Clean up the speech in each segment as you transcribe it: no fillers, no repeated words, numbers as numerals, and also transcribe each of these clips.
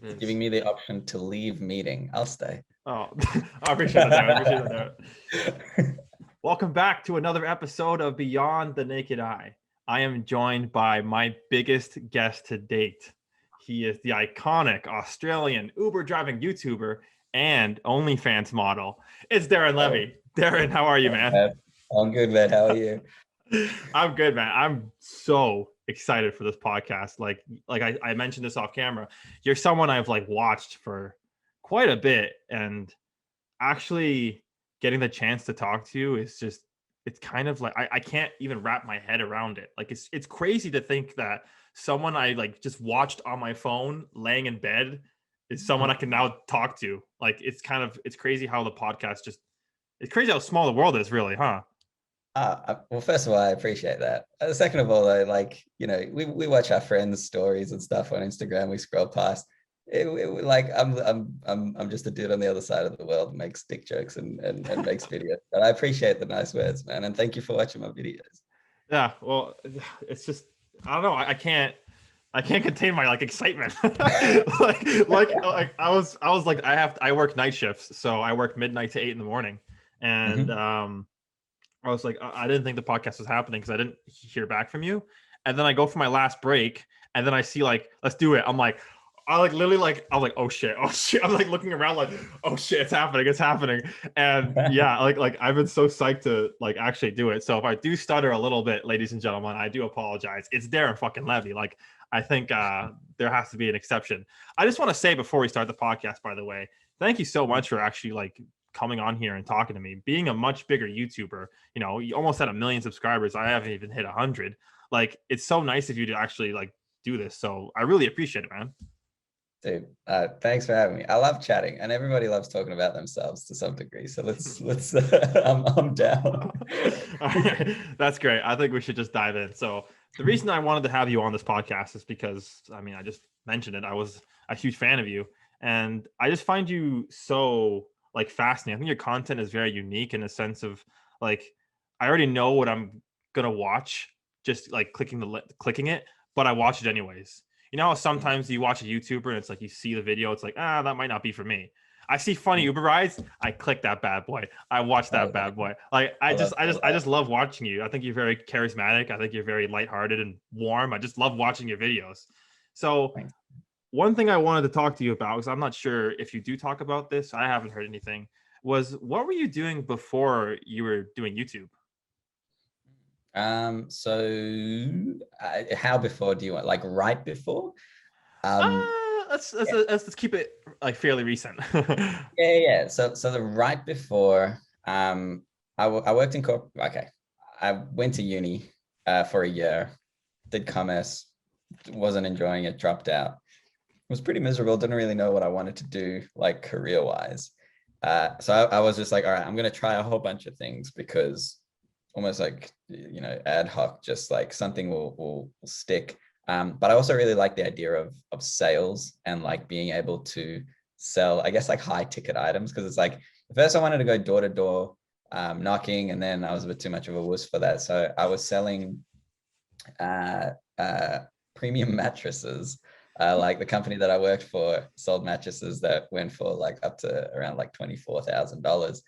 It is. Giving me the option to leave meeting. I'll stay. Oh, I appreciate that, Darren. I appreciate that, Darren. Welcome back to another episode of Beyond the Naked Eye. I am joined by my biggest guest to date. He is the iconic Australian Uber driving YouTuber and OnlyFans model. It's Darren Levy. Darren, how are you, man? I'm good, man. How are you? I'm good, man. I'm so excited for this podcast. Like I mentioned this off camera. You're someone I've like watched for quite a bit, and actually getting the chance to talk to you is just, it's kind of like I can't even wrap my head around it. Like it's crazy to think that someone I like just watched on my phone laying in bed is someone I can now talk to. Like it's crazy how the podcast just, it's crazy how small the world is, really, huh? Well, first of all, I appreciate that. Second of all, though, like, we watch our friends' stories and stuff on Instagram. We scroll past. Like I'm just a dude on the other side of the world, makes dick jokes and makes videos. But I appreciate the nice words, man, and thank you for watching my videos. Yeah, well, it's just, I don't know. I can't contain my like excitement. like I was like, I work night shifts, so I work midnight to 8 in the morning, and I was like, I didn't think the podcast was happening because I didn't hear back from you. And then I go for my last break, and then I see like, let's do it. I'm like, I like literally like, I was like, oh shit. I'm like looking around like, oh shit, it's happening. And yeah, like I've been so psyched to like actually do it. So if I do stutter a little bit, ladies and gentlemen, I do apologize. It's Darren fucking Levy. Like I think there has to be an exception. I just want to say before we start the podcast, by the way, thank you so much for actually like coming on here and talking to me. Being a much bigger YouTuber, you almost had 1 million subscribers. I haven't even hit 100. Like it's so nice of you to actually like do this. So I really appreciate it, man. Dude, thanks for having me. I love chatting, and everybody loves talking about themselves to some degree. So let's I'm down. All right. That's great. I think we should just dive in. So the reason I wanted to have you on this podcast is because, I mean, I just mentioned it. I was a huge fan of you, and I just find you so like fascinating. I think your content is very unique in a sense of like, I already know what I'm gonna watch, just like clicking it, but I watch it anyways. You know how sometimes you watch a YouTuber and it's like you see the video, it's like, that might not be for me. I see funny Uber rides, I click that bad boy. I watch that bad boy. Like I just love watching you. I think you're very charismatic. I think you're very lighthearted and warm. I just love watching your videos. So one thing I wanted to talk to you about, because I'm not sure if you do talk about this, I haven't heard anything, was what were you doing before you were doing YouTube? How before do you want? Like right before? Let's keep it like fairly recent. Yeah. So the right before, I worked in corporate. Okay, I went to uni for a year, did commerce, wasn't enjoying it, dropped out. It was pretty miserable. Didn't really know what I wanted to do, like career wise. So I was just like, all right, I'm gonna try a whole bunch of things because almost like ad hoc, just like something will stick. But I also really like the idea of sales and like being able to sell, I guess, like high ticket items, because it's like first I wanted to go door to door knocking, and then I was a bit too much of a wuss for that. So I was selling uh, uh, premium mattresses. Like the company that I worked for sold mattresses that went for like up to around like $24,000.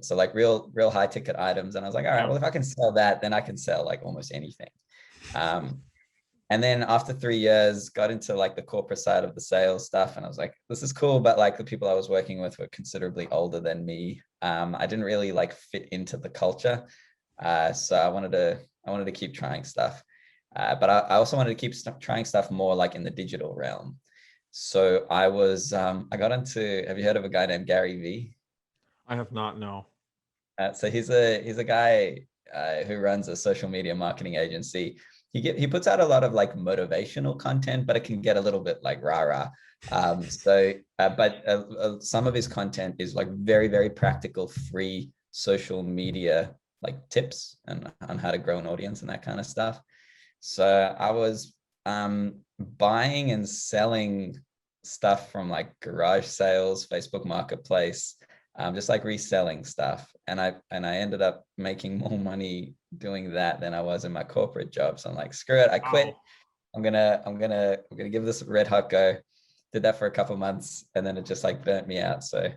So like real high ticket items. And I was like, all right, well, if I can sell that, then I can sell like almost anything. And then after 3 years, got into like the corporate side of the sales stuff. And I was like, this is cool. But like the people I was working with were considerably older than me. I didn't really like fit into the culture. So I wanted to keep trying stuff. But I also wanted to keep trying stuff more like in the digital realm. So I got into, have you heard of a guy named Gary Vee? I have not, no. So he's a guy who runs a social media marketing agency. He puts out a lot of like motivational content, but it can get a little bit like rah-rah. But some of his content is like very, very practical, free social media like tips and on how to grow an audience and that kind of stuff. So I was buying and selling stuff from like garage sales, Facebook Marketplace, just like reselling stuff. And I ended up making more money doing that than I was in my corporate job. So I'm like, screw it, I quit. I'm gonna give this a red hot go. did that for a couple months, and then it just like burnt me out. So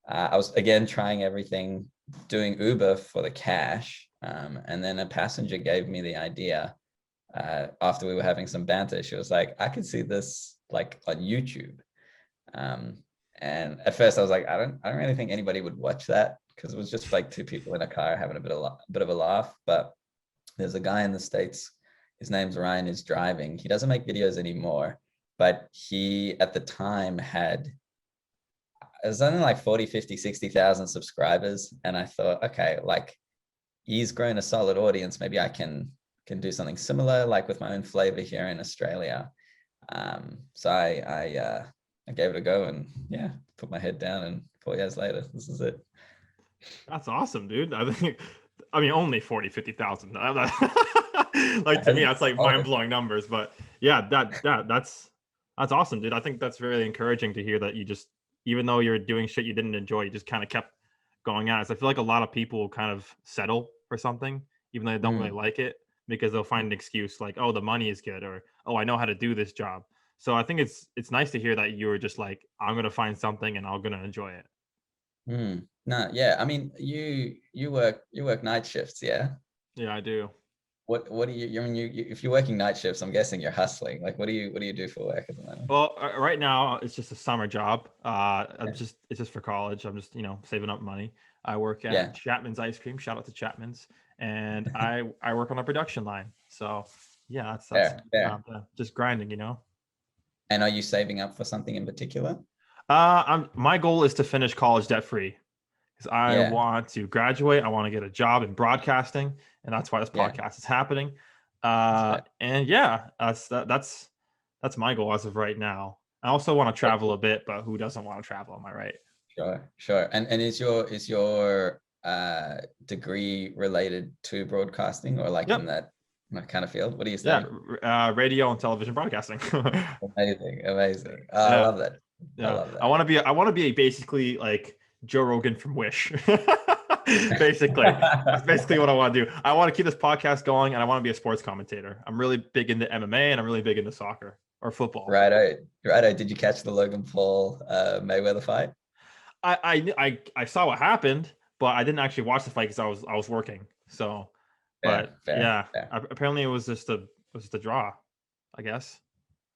I was again trying everything, doing Uber for the cash, and then a passenger gave me the idea after we were having some banter. She was like, I could see this like on YouTube. And at first I was like, I don't really think anybody would watch that, because it was just like two people in a car having a bit of a laugh. But there's a guy in the States, his name's Ryan, is driving. He doesn't make videos anymore, but he at the time had, it was only like 40, 50, 60,000 subscribers. And I thought, okay, like he's grown a solid audience. Maybe I can do something similar, like with my own flavor here in Australia. So I gave it a go, and yeah, put my head down, and 4 years later, this is it. That's awesome, dude. I mean, only 40, 50,000. Like to me, that's like mind-blowing numbers. But yeah, that's awesome, dude. I think that's really encouraging to hear that you just, even though you're doing shit you didn't enjoy, you just kind of kept going at it. So I feel like a lot of people kind of settle for something, even though they don't really like it, because they'll find an excuse like, oh, the money is good, or oh, I know how to do this job. So I think it's nice to hear that you were just like, I'm gonna find something and I'm gonna enjoy it. No, yeah. I mean, you work night shifts, yeah? Yeah, I do. What do you, I mean, if you're working night shifts, I'm guessing you're hustling. Like, what do you do for work at the moment? Well, right now it's just a summer job. It's just for college. I'm just, saving up money. I work at Chapman's Ice Cream. Shout out to Chapman's, and I work on a production line. So yeah, that's just grinding, And are you saving up for something in particular? My goal is to finish college debt free, because I want to graduate. I want to get a job in broadcasting, and that's why this podcast is happening. And yeah, that's my goal as of right now. I also want to travel a bit, but who doesn't want to travel? Am I right? Sure. And is your degree related to broadcasting, or like in that kind of field? What are you studying? Yeah, radio and television broadcasting. Amazing. I love that. Yeah. I love that. I want to be basically like Joe Rogan from Wish. Basically, that's basically what I want to do. I want to keep this podcast going, and I want to be a sports commentator. I'm really big into MMA, and I'm really big into soccer or football. Righto. Did you catch the Logan Paul Mayweather fight? I saw what happened, but I didn't actually watch the fight because I was working. So, but fair. Apparently it was just a draw, I guess.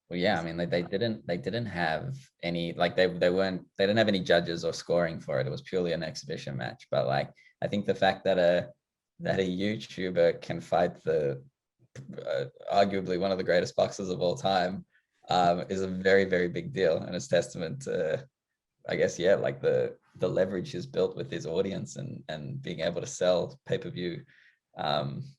Well, yeah, I mean, they didn't have any, like they didn't have any judges or scoring for it. It was purely an exhibition match. But like, I think the fact that a YouTuber can fight the arguably one of the greatest boxers of all time is a very, very big deal, and it's testament to, I guess, like the leverage he's built with his audience and being able to sell pay-per-view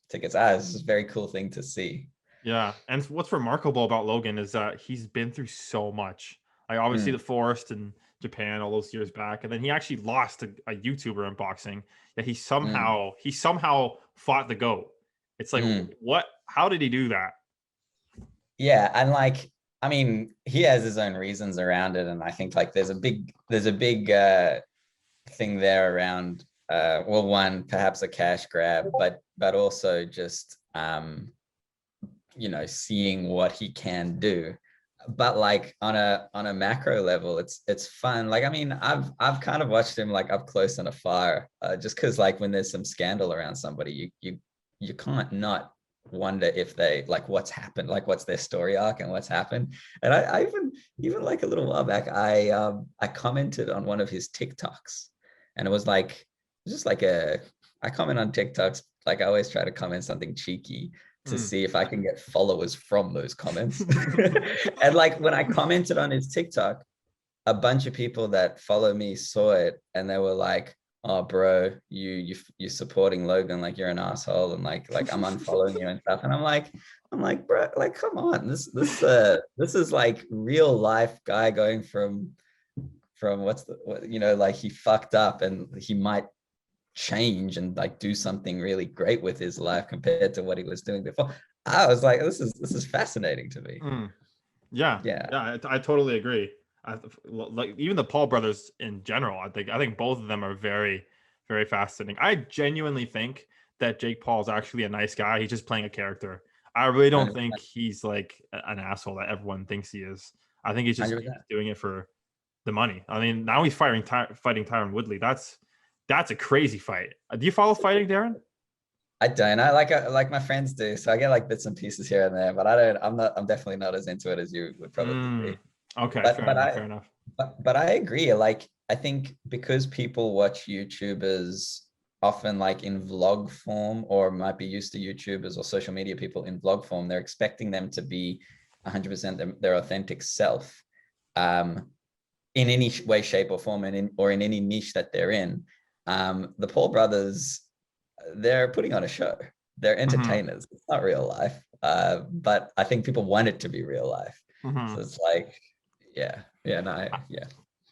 tickets. It's a very cool thing to see. Yeah, and what's remarkable about Logan is that he's been through so much. Like obviously the Forest in Japan all those years back, and then he actually lost to a YouTuber in boxing. That he somehow fought the GOAT. It's like what? How did he do that? Yeah, and like, I mean, he has his own reasons around it, and I think like there's a big thing there around well, one, perhaps a cash grab, but also just seeing what he can do. But like on a macro level, it's fun. Like, I mean, I've kind of watched him like up close and afar, just because like when there's some scandal around somebody, you can't not wonder if they like what's happened, like what's their story arc and what's happened. And I even like a little while back, I commented on one of his TikToks, and it was just like I comment on TikToks, like I always try to comment something cheeky to see if I can get followers from those comments. And like when I commented on his TikTok, a bunch of people that follow me saw it, and they were like, oh bro, you're supporting Logan, like you're an asshole, and like I'm unfollowing you and stuff. And I'm like, bro, like come on, this is like real life guy going from like he fucked up, and he might change and like do something really great with his life compared to what he was doing before. I was like, this is fascinating to me. Yeah, I totally agree. Like even the Paul brothers in general, I think both of them are very, very fascinating. I genuinely think that Jake Paul is actually a nice guy. He's just playing a character. I really don't think he's like an asshole that everyone thinks he is. I think he's just 100%. doing it for the money. I mean, now he's fighting Tyron Woodley. That's a crazy fight. Do you follow fighting, Darren? I don't. I like my friends do, so I get like bits and pieces here and there, but I don't. I'm not. I'm definitely not as into it as you would probably be. Okay, But fair but enough. I Fair enough. but I agree. Like I think because people watch YouTubers often like in vlog form, or might be used to YouTubers or social media people in vlog form, they're expecting them to be 100% their authentic self, um, in any way, shape, or form, and in any niche that they're in. The Paul brothers, they're putting on a show. They're Hmm. entertainers. It's not real life, but I think people want it to be real life. Hmm. So it's like, yeah, yeah, no, yeah.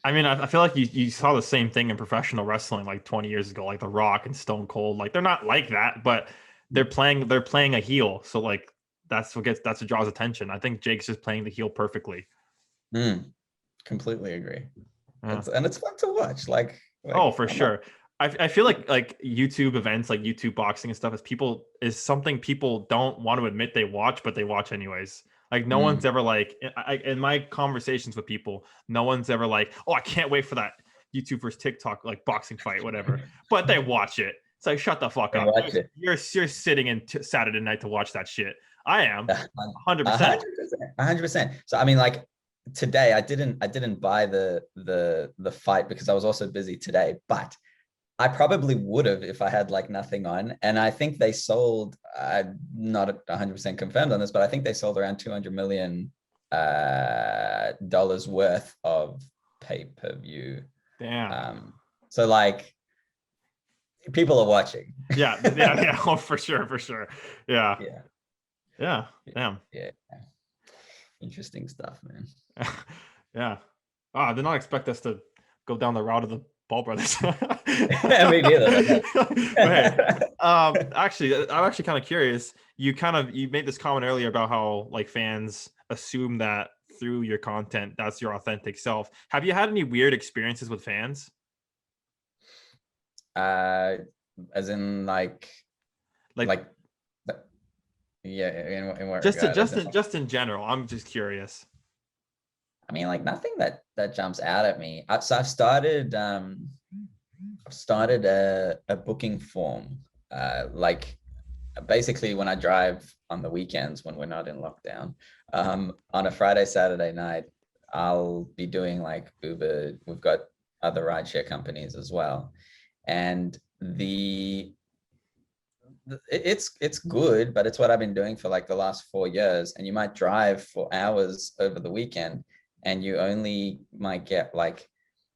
I mean, I feel like you saw the same thing in professional wrestling like 20 years ago, like The Rock and Stone Cold. Like they're not like that, but they're playing a heel. So like that's what draws attention. I think Jake's just playing the heel perfectly. Mm, completely agree. Yeah. It's fun to watch. Oh, for I'm not. sure. I feel like YouTube events, like YouTube boxing and stuff, is something people don't want to admit they watch, but they watch anyways. Like no one's Mm, ever like in my conversations with people, no one's ever like, oh, I can't wait for that YouTube versus TikTok like boxing fight, whatever. But they watch it. It's like shut the fuck they up. watch it. You're sitting in Saturday night to watch that shit. I am A 100%. 100%, 100%. So I mean, like today, I didn't buy the fight because I was also busy today, but I probably would have if I had like nothing on. And I think they sold, I'm not 100% confirmed on this, but I think they sold around 200 million dollars worth of pay-per-view. Damn. So like people are watching. Yeah, yeah, yeah. Oh, for sure, for sure. Yeah, Yeah, yeah. Damn. yeah. Interesting stuff, man. Yeah. Oh, I did not expect us to go down the route of the Ball brothers. Me neither. But hey, actually, I'm actually kind of curious. You made this comment earlier about how like fans assume that through your content, that's your authentic self. Have you had any weird experiences with fans? uh, as in Like like yeah, in what just to, regard? As just in, in, just in general. I'm just curious. I mean, like nothing that jumps out at me. So I've started a booking form. Like basically when I drive on the weekends when we're not in lockdown, on a Friday, Saturday night, I'll be doing like Uber. We've got other rideshare companies as well. And it's good, but it's what I've been doing for like the last 4 years. And you might drive for hours over the weekend and you only might get like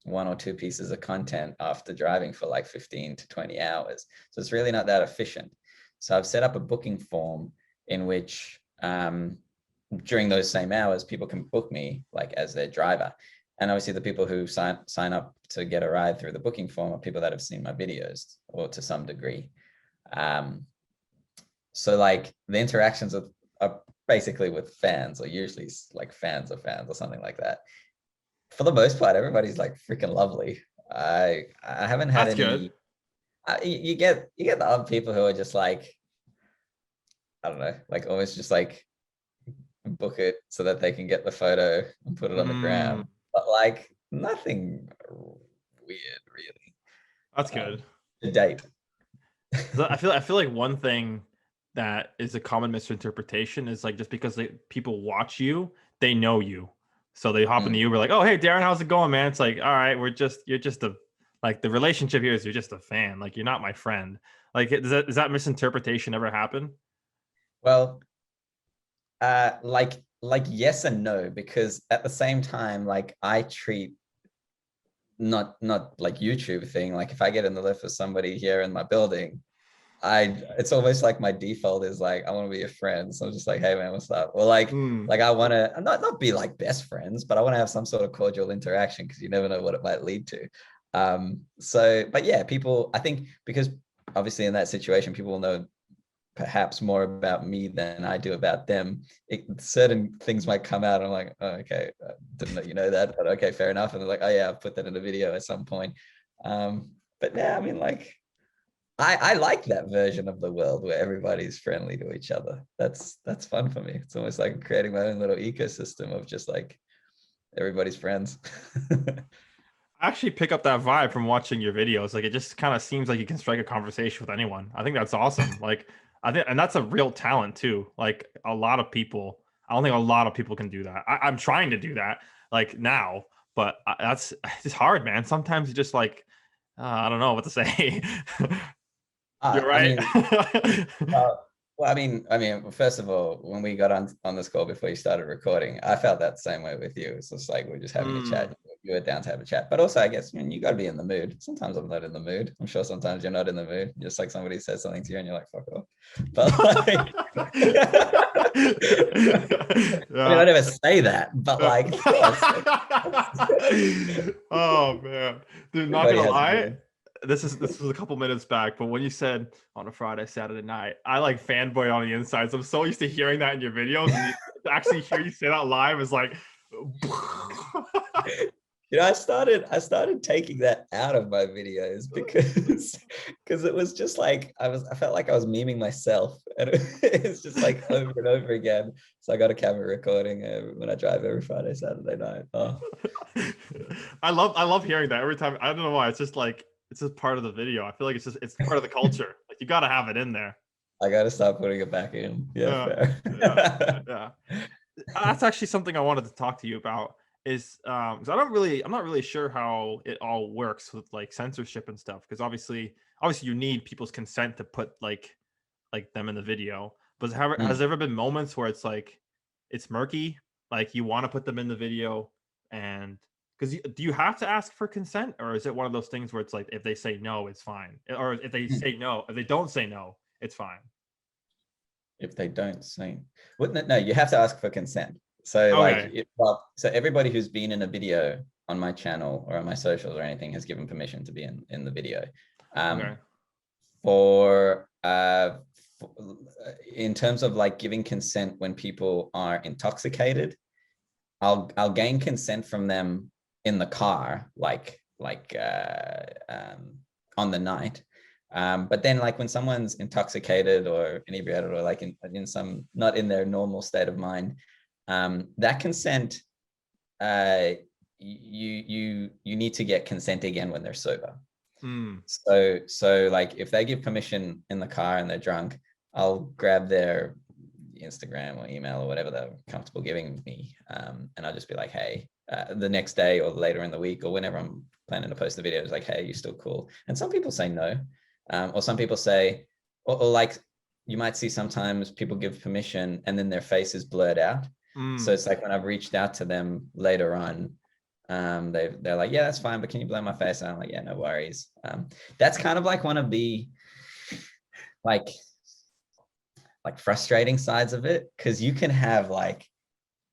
one or two pieces of content after driving for like 15 to 20 hours. So it's really not that efficient. So I've set up a booking form in which during those same hours, people can book me like as their driver. And obviously the people who sign up to get a ride through the booking form are people that have seen my videos or to some degree. Um, so like the interactions are basically with fans, or usually like fans of fans or something like that. For the most part, everybody's like freaking lovely. I haven't had That's good. any. You get the odd people who are just like, I don't know, like always just like book it so that they can get the photo and put it on the Mm, gram, but like nothing weird really, that's good. to date. 'Cause I feel like one thing that is a common misinterpretation is like just because people watch you, they know you. So they hop in the Mm. Uber like, "Oh, hey Darren, how's it going, man?" It's like, "All right, you're just a like the relationship here is you're just a fan. Like you're not my friend." Like does that misinterpretation ever happen? Well, like yes and no, because at the same time, like I treat not like YouTube thing. Like if I get in the lift with somebody here in my building, it's almost like my default is like I want to be a friend. So I'm just like, hey man, what's up? Well, Mm, like I want to not be like best friends, but I want to have some sort of cordial interaction because you never know what it might lead to. So but yeah, people, I think because obviously in that situation, people will know perhaps more about me than I do about them. Certain things might come out. And I'm like, oh, okay, didn't know you know that, but okay, fair enough. And they're like, oh yeah, I'll put that in a video at some point. But yeah, I mean, like, I like that version of the world where everybody's friendly to each other. That's fun for me. It's almost like creating my own little ecosystem of just like everybody's friends. I actually pick up that vibe from watching your videos. Like it just kind of seems like you can strike a conversation with anyone. I think that's awesome. Like I think, and that's a real talent too. Like a lot of people, I don't think a lot of people can do that. I'm trying to do that like now, but that's it's hard, man. Sometimes you just like I don't know what to say. You're I right. mean, well, I mean, first of all, when we got on this call before you started recording, I felt that same way with you. It's just like we're just having a Mm. chat. You were down to have a chat, but also, I guess, you got to be in the mood. Sometimes I'm not in the mood. I'm sure sometimes you're not in the mood. Just like somebody says something to you, and you're like, "Fuck off." But like, I mean, I Yeah. never say that, but like, of course, Oh man, dude, not everybody gonna has a lie. mood. This was a couple minutes back, but when you said on a Friday, Saturday night, I like fanboy on the inside. So I'm so used to hearing that in your videos, and to actually hear you say that live is like, I started taking that out of my videos because it was just like I felt like I was memeing myself, and it's just like over and over again. So I got a camera recording when I drive every Friday, Saturday night. Oh, I love hearing that every time. I don't know why. It's just like it's just part of the video. I feel like it's part of the culture. Like you got to have it in there. I gotta start putting it back in. Yeah, Yeah, yeah, fair. yeah. That's actually something I wanted to talk to you about is 'cause I'm not really sure how it all works with like censorship and stuff because obviously you need people's consent to put like them in the video. But has Mm. there ever been moments where it's like it's murky, like you want to put them in the video and because do you have to ask for consent or is it one of those things where it's like if they say no, it's fine, or if they say no, if they don't say no, it's fine. If they don't sing, wouldn't it? No, you have to ask for consent. So like, Okay, so everybody who's been in a video on my channel or on my socials or anything has given permission to be in the video. okay. Um, for in terms of like giving consent when people are intoxicated, I'll gain consent from them in the car, on the night. But then like when someone's intoxicated or inebriated or like in some not in their normal state of mind, that consent, you need to get consent again when they're sober. Mm. So like if they give permission in the car and they're drunk, I'll grab their Instagram or email or whatever they're comfortable giving me, and I'll just be like, hey, the next day or later in the week or whenever I'm planning to post the video, it's like, hey, you still cool? And some people say no, or some people say, or like you might see sometimes people give permission and then their face is blurred out. So Mm. it's like when I've reached out to them later on, they're like, yeah, that's fine, but can you blur my face? And I'm like, yeah, no worries. That's kind of like one of the like frustrating sides of it, because you can have like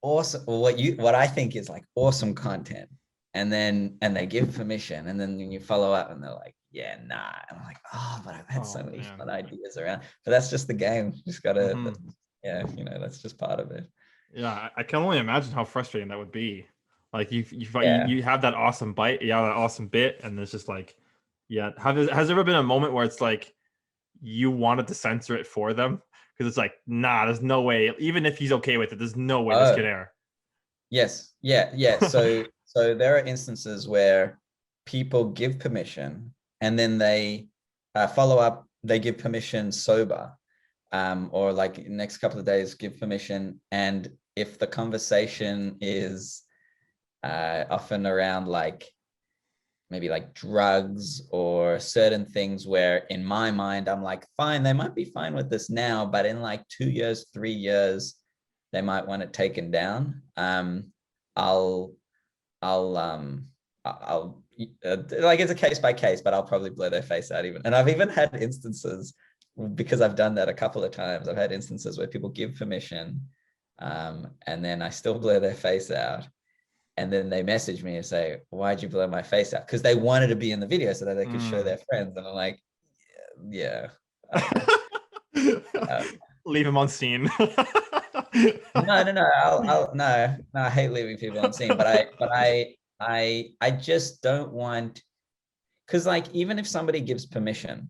awesome, what I think is like awesome content, and they give permission, and then when you follow up and they're like, yeah, nah, and I'm like, oh, but I've had so Oh many man. fun ideas around. But that's just the game. Just gotta, Hmm. yeah, that's just part of it. Yeah, I can only imagine how frustrating that would be. Like Yeah. you have that awesome bite, you have that awesome bit, and it's just like, yeah. Has there ever been a moment where it's like you wanted to censor it for them because it's like, nah, there's no way. Even if he's okay with it, there's no way this Oh, can air. yes, yeah. So there are instances where people give permission and then they follow up. They give permission sober, or like next couple of days give permission. And if the conversation is often around like maybe like drugs or certain things where in my mind I'm like, fine, they might be fine with this now, but in like 2 years, 3 years, they might want it taken down. I'll I'll I'll like it's a case by case, but I'll probably blur their face out even. And I've even had instances, because I've done that a couple of times. I've had instances where people give permission, and then I still blur their face out. And then they message me and say, why'd you blur my face out? Because they wanted to be in the video so that they could show Mm. their friends. And I'm like, yeah. Uh, uh, Leave him on scene. no. No. I hate leaving people on scene, but I just don't want, because like even if somebody gives permission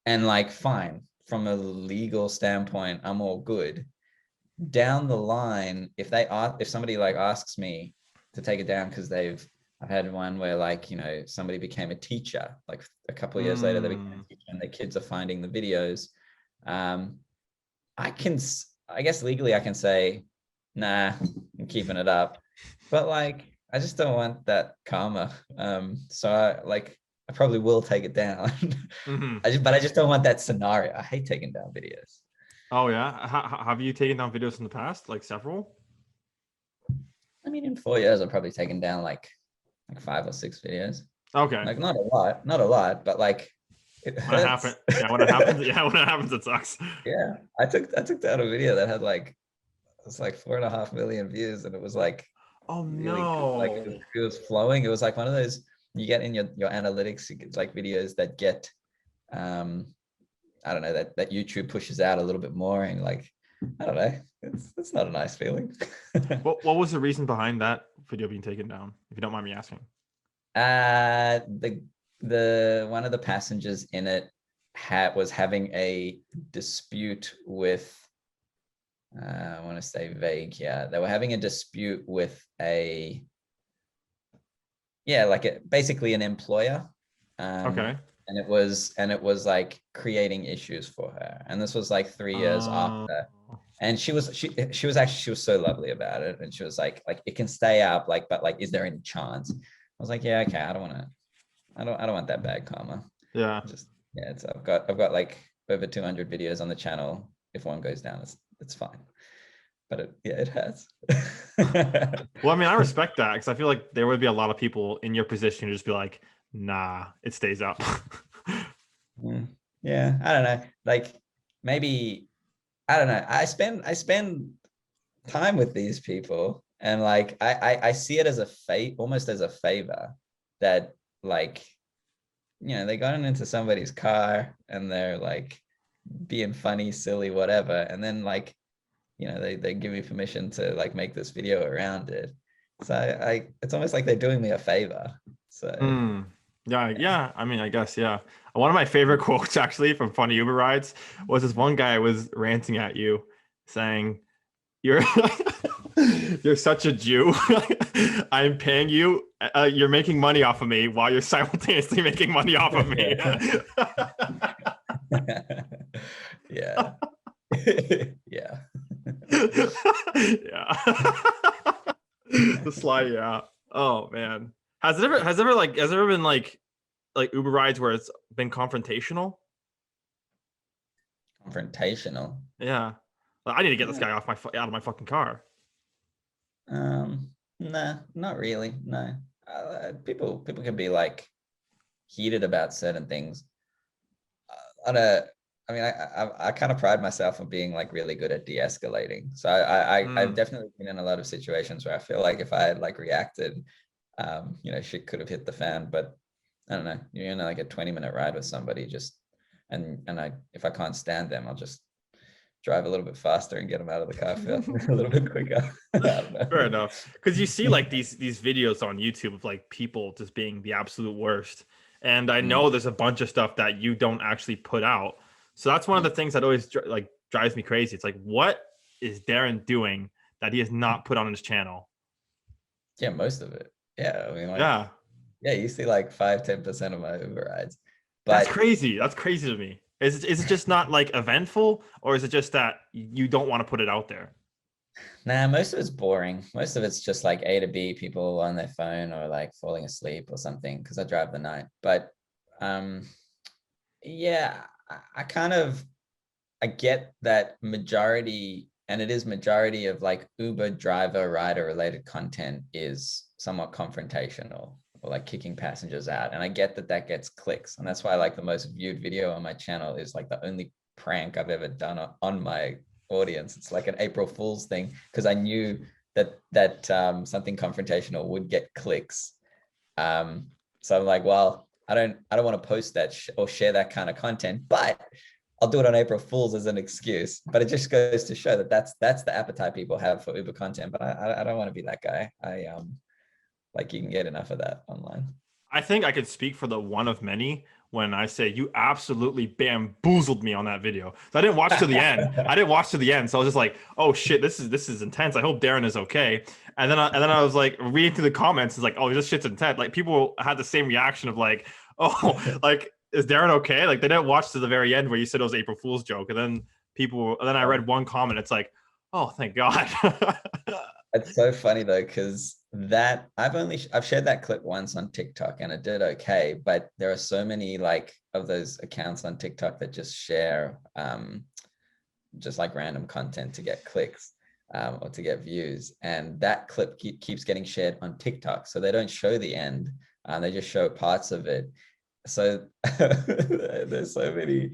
and like fine, from a legal standpoint, I'm all good. down the line, if somebody like asks me to take it down because I've had one where like, somebody became a teacher, like a couple of years later, they became a teacher and their kids are finding the videos. I guess legally I can say, nah, I'm keeping it up, but like, I just don't want that karma. So I probably will take it down. Mhm. But I just don't want that scenario. I hate taking down videos. Oh yeah. Have you taken down videos in the past, like several? I mean, in 4 years, I've probably taken down like 5 or 6 videos. Okay. Like not a lot, but like it When it happens, hurts. yeah. When it happens, yeah. When it happens, it sucks. Yeah, I took down a video that had like, it was like 4.5 million views, and it was like Oh really good. Like no. it was flowing. It was like one of those you get in your analytics. It's like videos that get um I don't know, that YouTube pushes out a little bit more, and like, I don't know, it's not a nice feeling. What was the reason behind that video being taken down, if you don't mind me asking? The one of the passengers in it was having a dispute with, I want to stay vague here. They were having a dispute with basically an employer. Okay. And it was like creating issues for her. And this was like 3 years Uh, after. And she was so lovely about it. And she was like it can stay up, like, but like, is there any chance? I was like, yeah, okay, I don't want that bad karma. yeah. Just, yeah, I've got like over 200 videos on the channel. If one goes down, it's fine. But it has. Well, I mean, I respect that because I feel like there would be a lot of people in your position who just be like, nah, it stays up. Yeah, I don't know. Like, maybe, I don't know. I spend time with these people, and like I see it as almost as a favor, that like, they got into somebody's car and they're like being funny, silly, whatever, and then like, they give me permission to like make this video around it. So it's almost like they're doing me a favor. So Mm. Yeah, yeah. I mean, I guess, yeah. One of my favorite quotes actually from Funny Uber Rides was this one guy was ranting at you saying, You're you're such a Jew. I'm paying you. You're making money off of me while you're simultaneously making money off of me. yeah. Yeah. Yeah. The slide, yeah. Oh man. Has there ever been like Uber rides where it's been confrontational? Confrontational. Yeah. Like, I need to get this guy out of my fucking car. Nah, not really. No. People can be like heated about certain things. On a I mean, I kind of pride myself on being like really good at de-escalating. So I've Mm. definitely been in a lot of situations where I feel like if I had like reacted, shit could have hit the fan. But I don't know, you're in like a 20-minute ride with somebody, just if I can't stand them, I'll just drive a little bit faster and get them out of the car a little bit quicker. I don't know. Fair enough. Because you see like these videos on YouTube of like people just being the absolute worst. And I Mm, know there's a bunch of stuff that you don't actually put out. So that's one of the mm. things that always like drives me crazy. It's like, what is Darren doing that he has not put on his channel? Yeah, most of it. Yeah, I mean, like, Yeah. yeah, you see like 5-10% of my Uber rides, That's but crazy. That's crazy to me. Is it just not like eventful, or is it just that you don't want to put it out there? nah, most of it's boring. Most of it's just like A to B, people on their phone or like falling asleep or something, because I drive the night. But um, yeah, I kind of, I get that majority, and it is majority of like Uber driver rider related content is somewhat confrontational, or like kicking passengers out. And I get that gets clicks. And that's why like the most viewed video on my channel is like the only prank I've ever done on my audience. It's like an April Fool's thing, because I knew that something confrontational would get clicks. So I'm like, well, I don't want to post that or share that kind of content, but I'll do it on April Fools as an excuse. But it just goes to show that that's the appetite people have for Uber content. But I don't want to be that guy. Like, you can get enough of that online. I think I could speak for the one of many when I say you absolutely bamboozled me on that video. So I didn't watch to the end. I didn't watch to the end. So I was just like, oh shit, this is intense. I hope Darren is okay. And then I was like reading through the comments. It's like, oh, this shit's intense. Like people had the same reaction of like, oh, like is Darren okay? Like they didn't watch to the very end where you said it was April Fool's joke. And then I read one comment. It's like, oh, thank God. It's so funny though, because that I've shared that clip once on TikTok and it did okay, but there are so many like of those accounts on TikTok that just share just like random content to get clicks or to get views, and that clip keeps getting shared on TikTok, so they don't show the end, they just show parts of it. So there's so many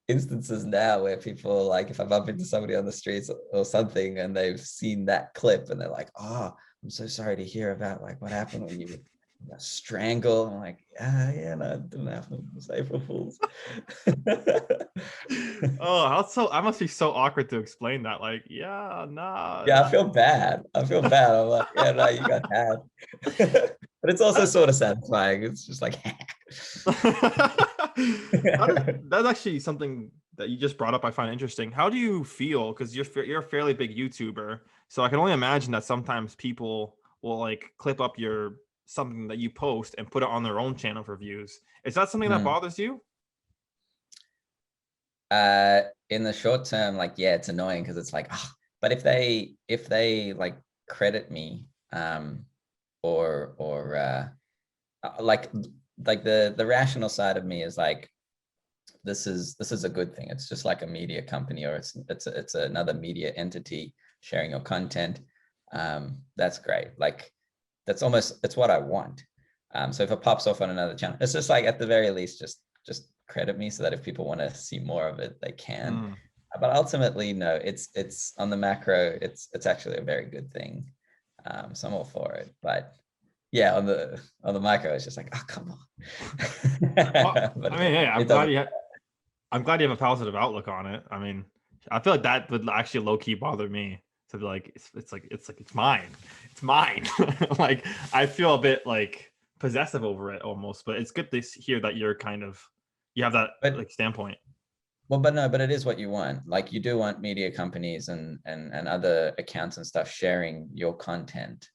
instances now where people, like if I bump into somebody on the streets or something and they've seen that clip and they're like, oh, I'm so sorry to hear about like what happened when you strangle. I'm like, yeah, no, it didn't happen. It was April Fools. Oh, I must be so awkward to explain that. Like, yeah, nah. Yeah, I feel bad. I'm like, yeah, no, you got had. But it's also sort of satisfying. It's just like That's actually something that you just brought up. I find interesting. How do you feel? Because you're a fairly big YouTuber, so I can only imagine that sometimes people will like clip up your something that you post and put it on their own channel for views. Is that something that bothers you? In the short term, like, yeah, it's annoying because it's like, oh, but if they like credit me, or like the rational side of me is like, this is a good thing. It's just like a media company, or it's another media entity sharing your content. That's great. Like it's what I want. So if it pops off on another channel, it's just like at the very least, just credit me so that if people want to see more of it, they can. But ultimately, no, it's on the macro, it's actually a very good thing. So I'm all for it. But yeah, on the micro, it's just like, oh, come on. Well, But I mean, hey, it doesn't. I'm glad you have a positive outlook on it. I mean, I feel like that would actually low key bother me to be like, it's mine, it's mine. Like I feel a bit like possessive over it almost, but it's good to hear that you have that But like standpoint. well, but no, but it is what you want. Like you do want media companies and other accounts and stuff sharing your content,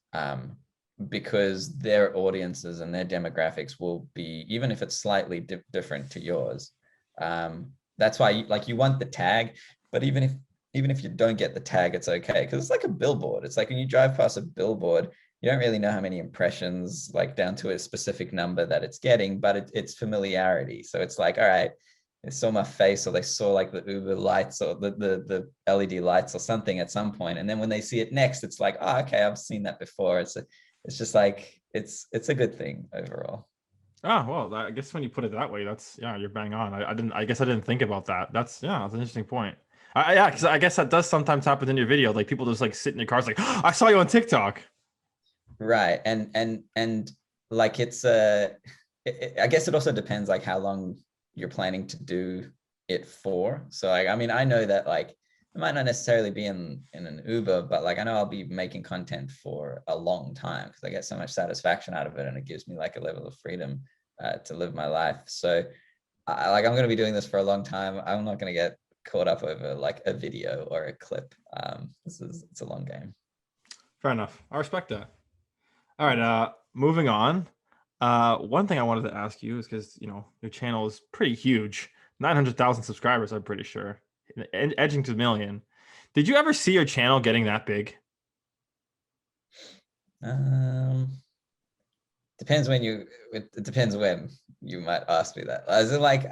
because their audiences and their demographics will be, even if it's slightly different to yours. That's why you want the tag, but even if you don't get the tag, it's okay, because it's like a billboard. It's like when you drive past a billboard, you don't really know how many impressions, like down to a specific number that it's getting, but it's familiarity. So it's like, all right, they saw my face, or they saw like the Uber lights or the LED lights or something at some point, and then when they see it next, it's like, oh, okay, I've seen that before. It's just like it's a good thing overall. Oh, well, I guess when you put it that way, that's, yeah, you're bang on. I guess I didn't think about that. That's an interesting point. Yeah, because I guess that does sometimes happen in your video. Like people just like sit in your cars like, oh, I saw you on TikTok. Right. And like I guess it also depends like how long you're planning to do it for. So like, I mean, I know that like I might not necessarily be in an Uber, but like I know I'll be making content for a long time because I get so much satisfaction out of it, and it gives me like a level of freedom to live my life. So I'm going to be doing this for a long time. I'm not going to get caught up over like a video or a clip. It's a long game. Fair enough. I respect that. All right, moving on. One thing I wanted to ask you is because your channel is pretty huge, 900,000 subscribers. I'm pretty sure, edging to a million. Did you ever see your channel getting that big? Depends when it depends when you might ask me that. As in like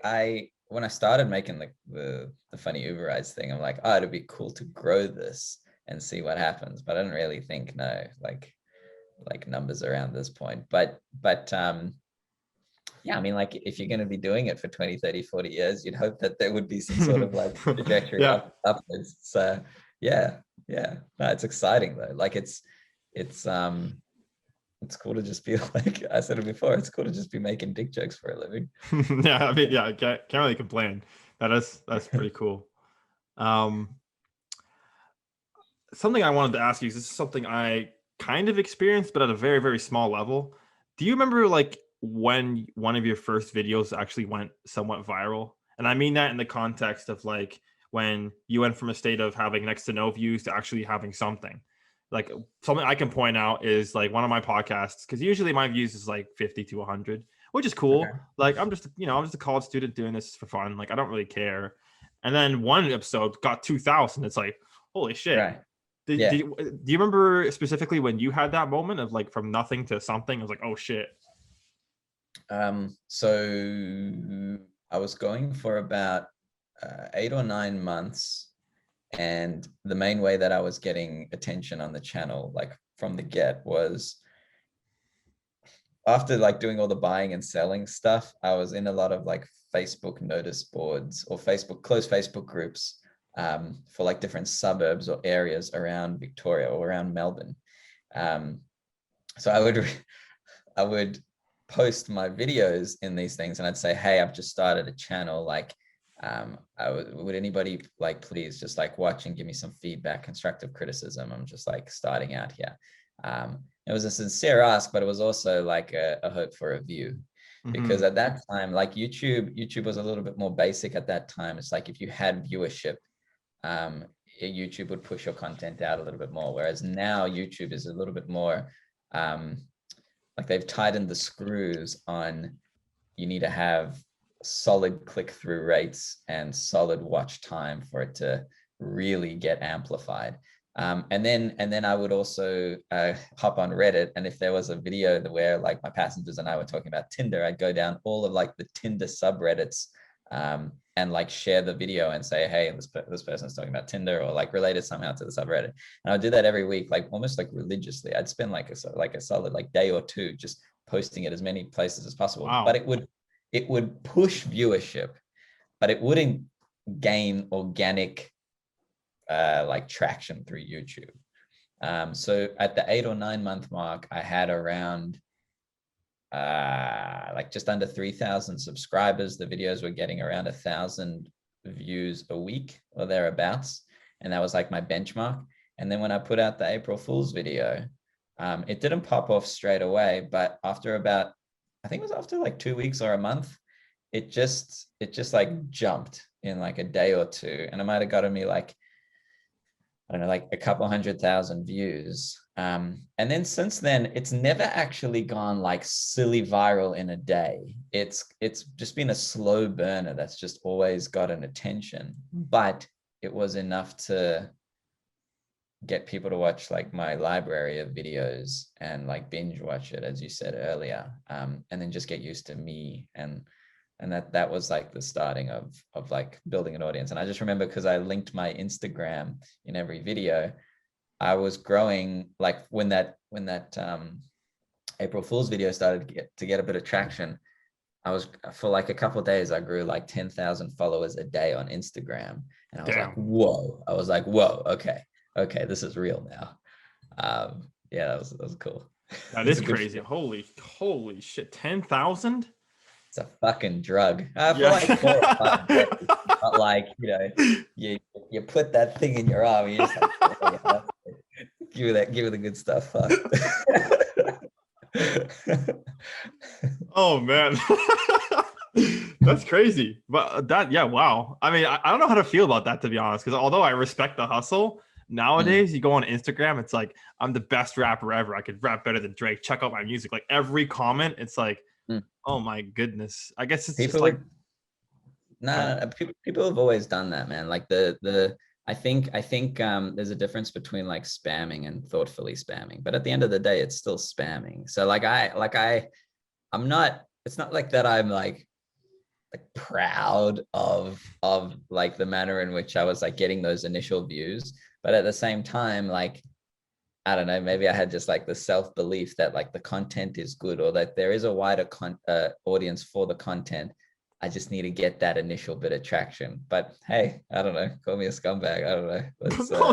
I when I started making the funny Uber rides thing, I'm like, oh, it'd be cool to grow this and see what happens. But I didn't really think, no, like numbers around this point. But yeah, I mean, like if you're going to be doing it for 20, 30, 40 years, you'd hope that there would be some sort of like trajectory Yeah. upwards. So yeah. No, it's exciting though. Like it's cool to just be like, I said it before, it's cool to just be making dick jokes for a living. Yeah, I mean, yeah, I can't really complain. That's pretty cool. Something I wanted to ask you, this is something I kind of experienced, but at a very, very small level. Do you remember like when one of your first videos actually went somewhat viral? And I mean that in the context of like when you went from a state of having next to no views to actually having something. Like something I can point out is like one of my podcasts, because usually my views is like 50 to 100, which is Okay. cool. Like I'm just a college student doing this for fun. Like I don't really care. And then one episode got 2,000. It's like, holy shit. Right. Yeah. Do you remember specifically when you had that moment of like from nothing to something? It was like, oh shit. So I was going for about 8 or 9 months, and the main way that I was getting attention on the channel, like from the get, was after like doing all the buying and selling stuff. I was in a lot of like Facebook notice boards or closed Facebook groups for like different suburbs or areas around Victoria or around Melbourne. So I would post my videos in these things, and I'd say, hey, I've just started a channel. Like, would anybody like please just like watch and give me some feedback, constructive criticism? I'm just like starting out here. It was a sincere ask, but it was also like a hope for a view, because at that time, like YouTube was a little bit more basic at that time. It's like if you had viewership, YouTube would push your content out a little bit more. Whereas now YouTube is a little bit more like they've tightened the screws on, you need to have solid click-through rates and solid watch time for it to really get amplified. And then I would also hop on Reddit, and if there was a video where like my passengers and I were talking about Tinder, I'd go down all of like the Tinder subreddits and like share the video and say, hey, this person's talking about Tinder, or like related somehow to the subreddit. And I would do that every week, like almost like religiously. I'd spend like a solid like day or two just posting it as many places as possible. Wow. But it would push viewership, but it wouldn't gain organic like traction through YouTube. So at the 8 or 9 month mark, I had around like just under 3,000 subscribers. The videos were getting around 1,000 views a week or thereabouts, and that was like my benchmark. And then when I put out the April Fool's video, it didn't pop off straight away, but after about, I think it was after like 2 weeks or a month, it just like jumped in like a day or two, and it might have gotten me like, I don't know, like a couple 100,000 views. And then since then, it's never actually gone like silly viral in a day. It's just been a slow burner that's just always gotten attention, but it was enough to get people to watch like my library of videos and like binge watch it, as you said earlier, and then just get used to me. And that was like the starting of like building an audience. And I just remember, because I linked my Instagram in every video, I was growing like when that April Fool's video started to get a bit of traction. I was, for like a couple of days, I grew like 10,000 followers a day on Instagram. And I was like, whoa. I was like, whoa, okay, this is real now. Yeah, that was cool. That is crazy. Holy shit. 10,000? It's a fucking drug. For Yeah. like 4 or 5 days. Not like, you put that thing in your arm, you just like, oh, yeah, give it the good stuff. Fuck. Oh man. That's crazy. But yeah, wow. I mean, I don't know how to feel about that, to be honest, because although I respect the hustle, nowadays you go on Instagram, it's like, I'm the best rapper ever. I could rap better than Drake. Check out my music. Like every comment, it's like, oh my goodness. I guess it's people just like people have always done that, man. Like I think there's a difference between like spamming and thoughtfully spamming, but at the end of the day, it's still spamming. So I'm not, it's not like that I'm like proud of like the manner in which I was like getting those initial views, but at the same time, like, I don't know, maybe I had just like the self-belief that like the content is good, or that there is a wider audience for the content. I just need to get that initial bit of traction. But hey, I don't know, call me a scumbag. I don't know.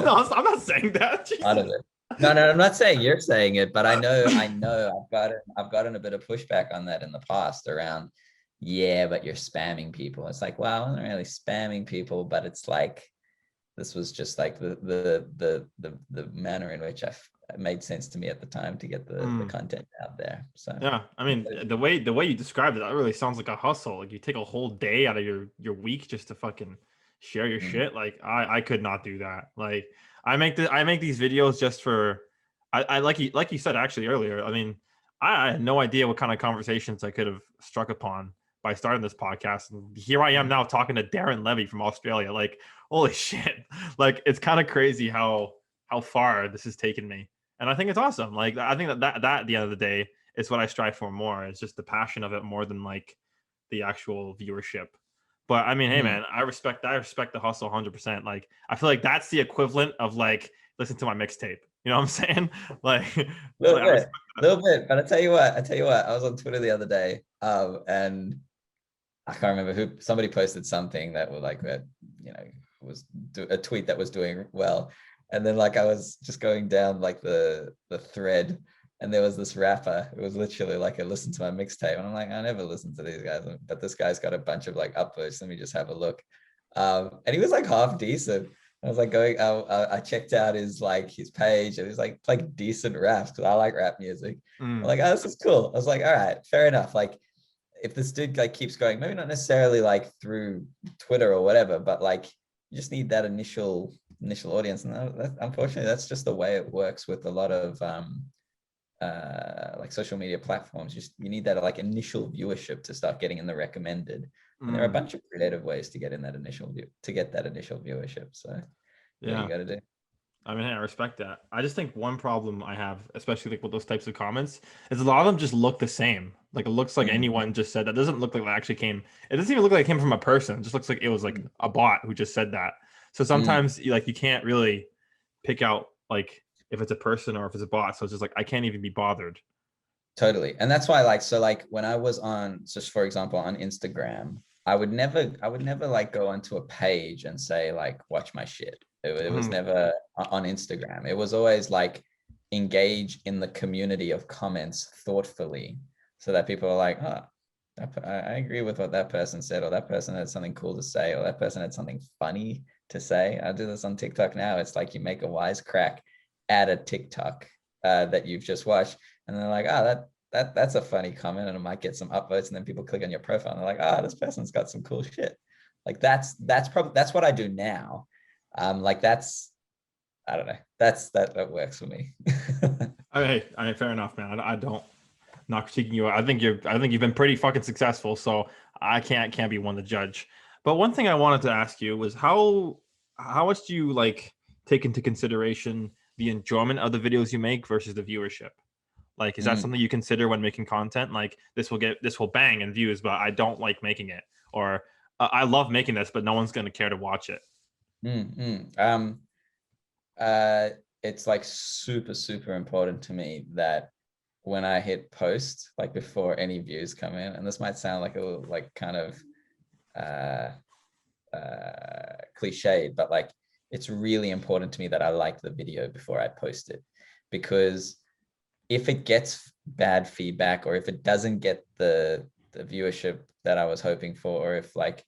No, I'm not saying that. Out of it. No, I'm not saying you're saying it, but I know I've gotten a bit of pushback on that in the past around, yeah, but you're spamming people. It's like, well, I wasn't really spamming people, but it's like, this was just like the manner in which made sense to me at the time to get the content out there. So yeah, I mean, the way you described it, that really sounds like a hustle. Like you take a whole day out of your week just to fucking share your mm, shit. Like I could not do that. Like I make these videos just for I like you said actually earlier. I mean, I had no idea what kind of conversations I could have struck upon by starting this podcast. And here I am mm, now talking to Darren Levy from Australia. Like, holy shit. Like it's kind of crazy how far this has taken me. And I think it's awesome. Like I think that at the end of the day is what I strive for more. It's just the passion of it more than like the actual viewership. But I mean, hey mm. man, I respect the hustle 100%. Like I feel like that's the equivalent of like listen to my mixtape. You know what I'm saying? Like, Little like I bit, respect that. little bit. But I tell you what, I was on Twitter the other day, and I can't remember who, somebody posted something that was like that, you know, was a tweet that was doing well. And then like I was just going down like the thread, and there was this rapper. It was literally like, I listened to my mixtape, and I'm like, I never listened to these guys, but this guy's got a bunch of like upvotes. Let me just have a look. And he was like half decent. I was like going, I checked out his page, and it was like decent raps, because I like rap music. I'm Mm, like, oh, this is cool. I was like, all right, fair enough. Like, if this dude like keeps going, maybe not necessarily like through Twitter or whatever, but like you just need that initial audience. And unfortunately, that's just the way it works with a lot of like social media platforms. You need that like initial viewership to start getting in the recommended. And there are a mm. bunch of creative ways to get in that initial viewership. So what you Yeah. got to do. I mean, hey, I respect that. I just think one problem I have, especially like with those types of comments, is a lot of them just look the same. Like it looks like Mm, anyone just said that. It doesn't look like that actually came. It doesn't even look like it came from a person. It just looks like it was like mm, a bot who just said that. So mm. sometimes you can't really pick out like if it's a person or if it's a bot. So it's just like I can't even be bothered. Totally. And that's why like, so like when I was on, just for example, on Instagram, I would never like go onto a page and say like, watch my shit. It was Mm, never on Instagram. It was always like engage in the community of comments thoughtfully, so that people are like, oh, I agree with what that person said, or that person had something cool to say, or that person had something funny to say. I do this on TikTok now. It's like you make a wisecrack at a TikTok that you've just watched, and they're like, oh, that's a funny comment, and it might get some upvotes, and then people click on your profile and they're like, oh, this person's got some cool shit. Like that's what I do now. Like that's, I don't know, that works for me. I mean, fair enough, man. I don't not critiquing you. I think you've been pretty fucking successful. So I can't be one to judge. But one thing I wanted to ask you was how much do you like take into consideration the enjoyment of the videos you make versus the viewership? Like, is that Mm, something you consider when making content? Like, this will bang in views, but I don't like making it, or I love making this, but no one's gonna care to watch it. mm, mm. Uh, it's like super important to me that when I hit post, like before any views come in, and this might sound like a little like kind of uh cliched, but like it's really important to me that I like the video before I post it, because if it gets bad feedback, or if it doesn't get the viewership that I was hoping for, or if like,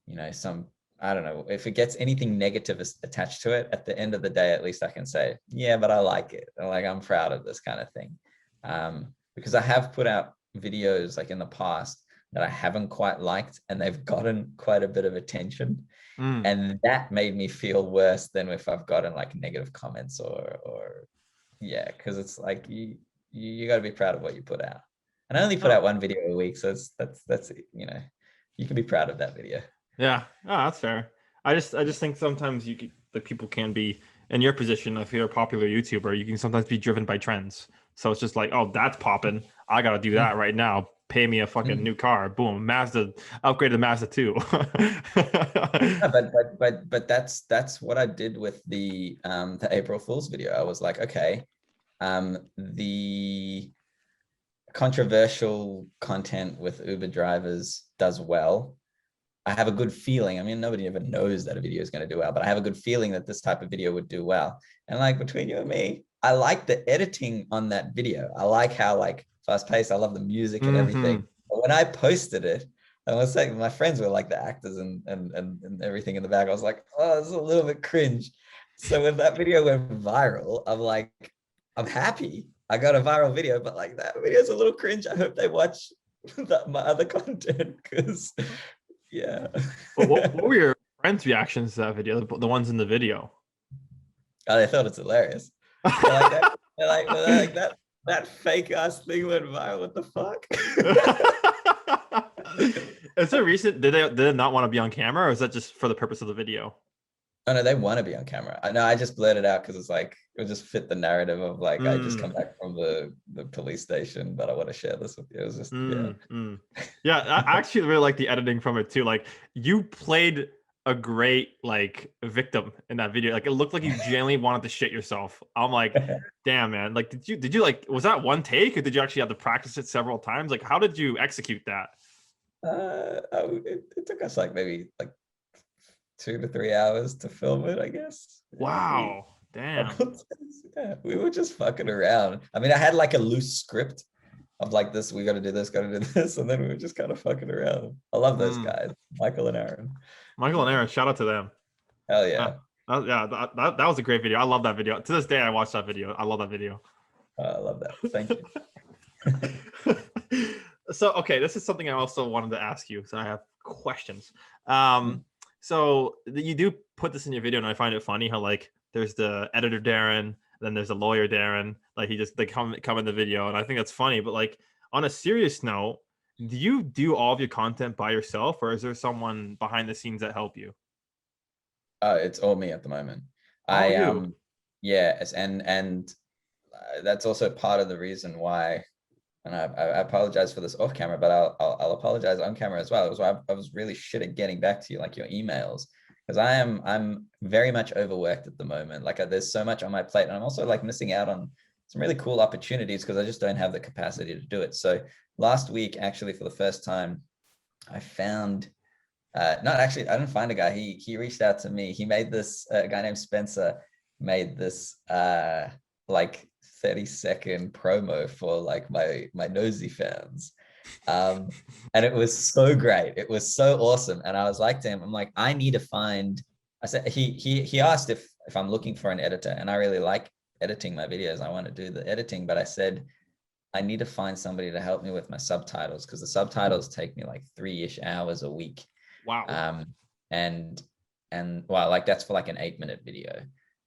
you know, some, I don't know, if it gets anything negative attached to it, at the end of the day, at least I can say, yeah, but I like it. And like, I'm proud of this kind of thing. Because I have put out videos like in the past that I haven't quite liked, and they've gotten quite a bit of attention. Mm. And that made me feel worse than if I've gotten like negative comments, or yeah, because it's like you got to be proud of what you put out. And I only put Oh, out one video a week, so that's you know, you can be proud of that video. yeah. Oh, that's fair. I just think sometimes the people can be in your position. If you're a popular YouTuber, you can sometimes be driven by trends. So it's just like, oh, that's popping. I gotta do that Mm, right now. Pay me a fucking mm. new car. Boom, Mazda upgraded Mazda 2. Yeah, but that's what I did with the April Fool's video. I was like, okay, the controversial content with Uber drivers does well. I have a good feeling. I mean, nobody ever knows that a video is going to do well, but I have a good feeling that this type of video would do well. And like, between you and me, I like the editing on that video. I like how like fast paced. I love the music and everything. Hmm. But when I posted it, I was saying my friends were like the actors and everything in the back. I was like, oh, it's a little bit cringe. So when that video went viral, I'm like, I'm happy I got a viral video, but like that video's a little cringe. I hope they watch my other content because yeah. But what were your friends' reactions to that video? The ones in the video. Oh, they thought it's hilarious. They're like that. They're like that fake ass thing went viral. What the fuck? Is it recent? Did they not want to be on camera, or is that just for the purpose of the video? Oh no, they want to be on camera. I know. I just blurted out because it's like it would just fit the narrative of like I just come back from the police station, but I want to share this with you. It was just Yeah, I actually really like the editing from it too. Like you played a great like victim in that video. Like it looked like you genuinely wanted to shit yourself. I'm like, damn man. Like did you like was that one take or did you actually have to practice it several times? Like how did you execute that? It took us like maybe like 2 to 3 hours to film it, I guess. Wow. Damn. Yeah, we were just fucking around. I mean, I had like a loose script of like this, we got to do this, got to do this, and then we were just kind of fucking around. I love those guys, Michael and Aaron. Michael and Aaron, shout out to them. Hell yeah. Yeah, that was a great video. I love that video. To this day, I watch that video. I love that video. I love that. Thank you. So, okay, this is something I also wanted to ask you. So I have questions. So you do put this in your video, and I find it funny how like there's the editor Darren, then there's the lawyer Darren. Like they come in the video, and I think that's funny. But like on a serious note, do you do all of your content by yourself, or is there someone behind the scenes that help you? It's all me at the moment. Yes, and that's also part of the reason why. And I apologize for this off camera, but I'll apologize on camera as well. It was why I was really shit at getting back to you, like your emails, because I'm very much overworked at the moment. Like there's so much on my plate, and I'm also like missing out on some really cool opportunities because I just don't have the capacity to do it. So last week, actually, for the first time, I found. Not actually, I didn't find a guy. He reached out to me. He made this guy named Spencer made this like 30-second promo for like my nosy fans, and it was so great. It was so awesome. And I was like to him, I'm like, I need to find. I said he asked if I'm looking for an editor, and I really like editing my videos. I want to do the editing, but I said I need to find somebody to help me with my subtitles because the subtitles take me like 3-ish hours a week. Wow. And well, like that's for like an 8-minute video.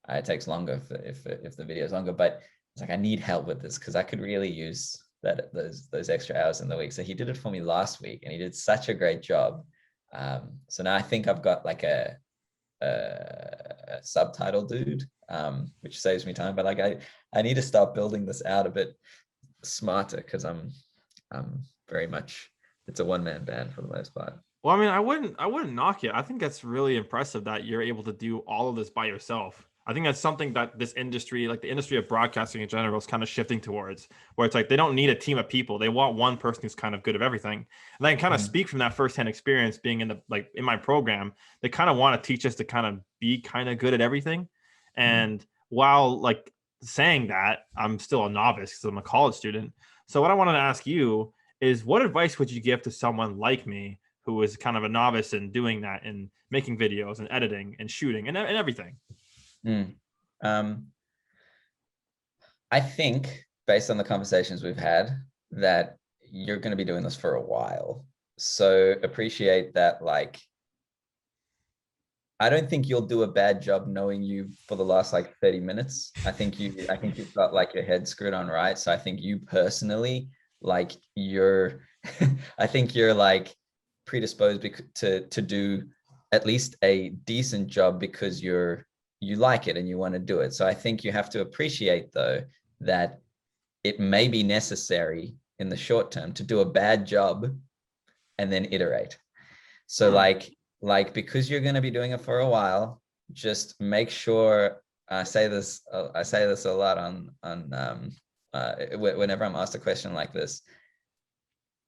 It takes longer if the video is longer, but it's like I need help with this because I could really use those extra hours in the week. So he did it for me last week, and he did such a great job. So now I think I've got like a subtitle dude, which saves me time. But like I need to start building this out a bit smarter because I'm very much it's a one-man band for the most part. Well, I mean, I wouldn't knock it. I think that's really impressive that you're able to do all of this by yourself. I think that's something that this industry, like the industry of broadcasting in general, is kind of shifting towards, where it's like they don't need a team of people. They want one person who's kind of good at everything. And I can kind of speak from that firsthand experience being in my program. They kind of want to teach us to kind of be kind of good at everything. And while like saying that, I'm still a novice because I'm a college student. So what I wanted to ask you is, what advice would you give to someone like me who is kind of a novice in doing that and making videos and editing and shooting and everything? I think based on the conversations we've had that you're going to be doing this for a while. So appreciate that. Like, I don't think you'll do a bad job knowing you for the last like 30 minutes. I think you've got like your head screwed on right. So I think you personally, like I think you're like predisposed to do at least a decent job because you like it and you want to do it. So I think you have to appreciate though that it may be necessary in the short term to do a bad job and then iterate. So like because you're going to be doing it for a while, just make sure I say this a lot on whenever I'm asked a question like this.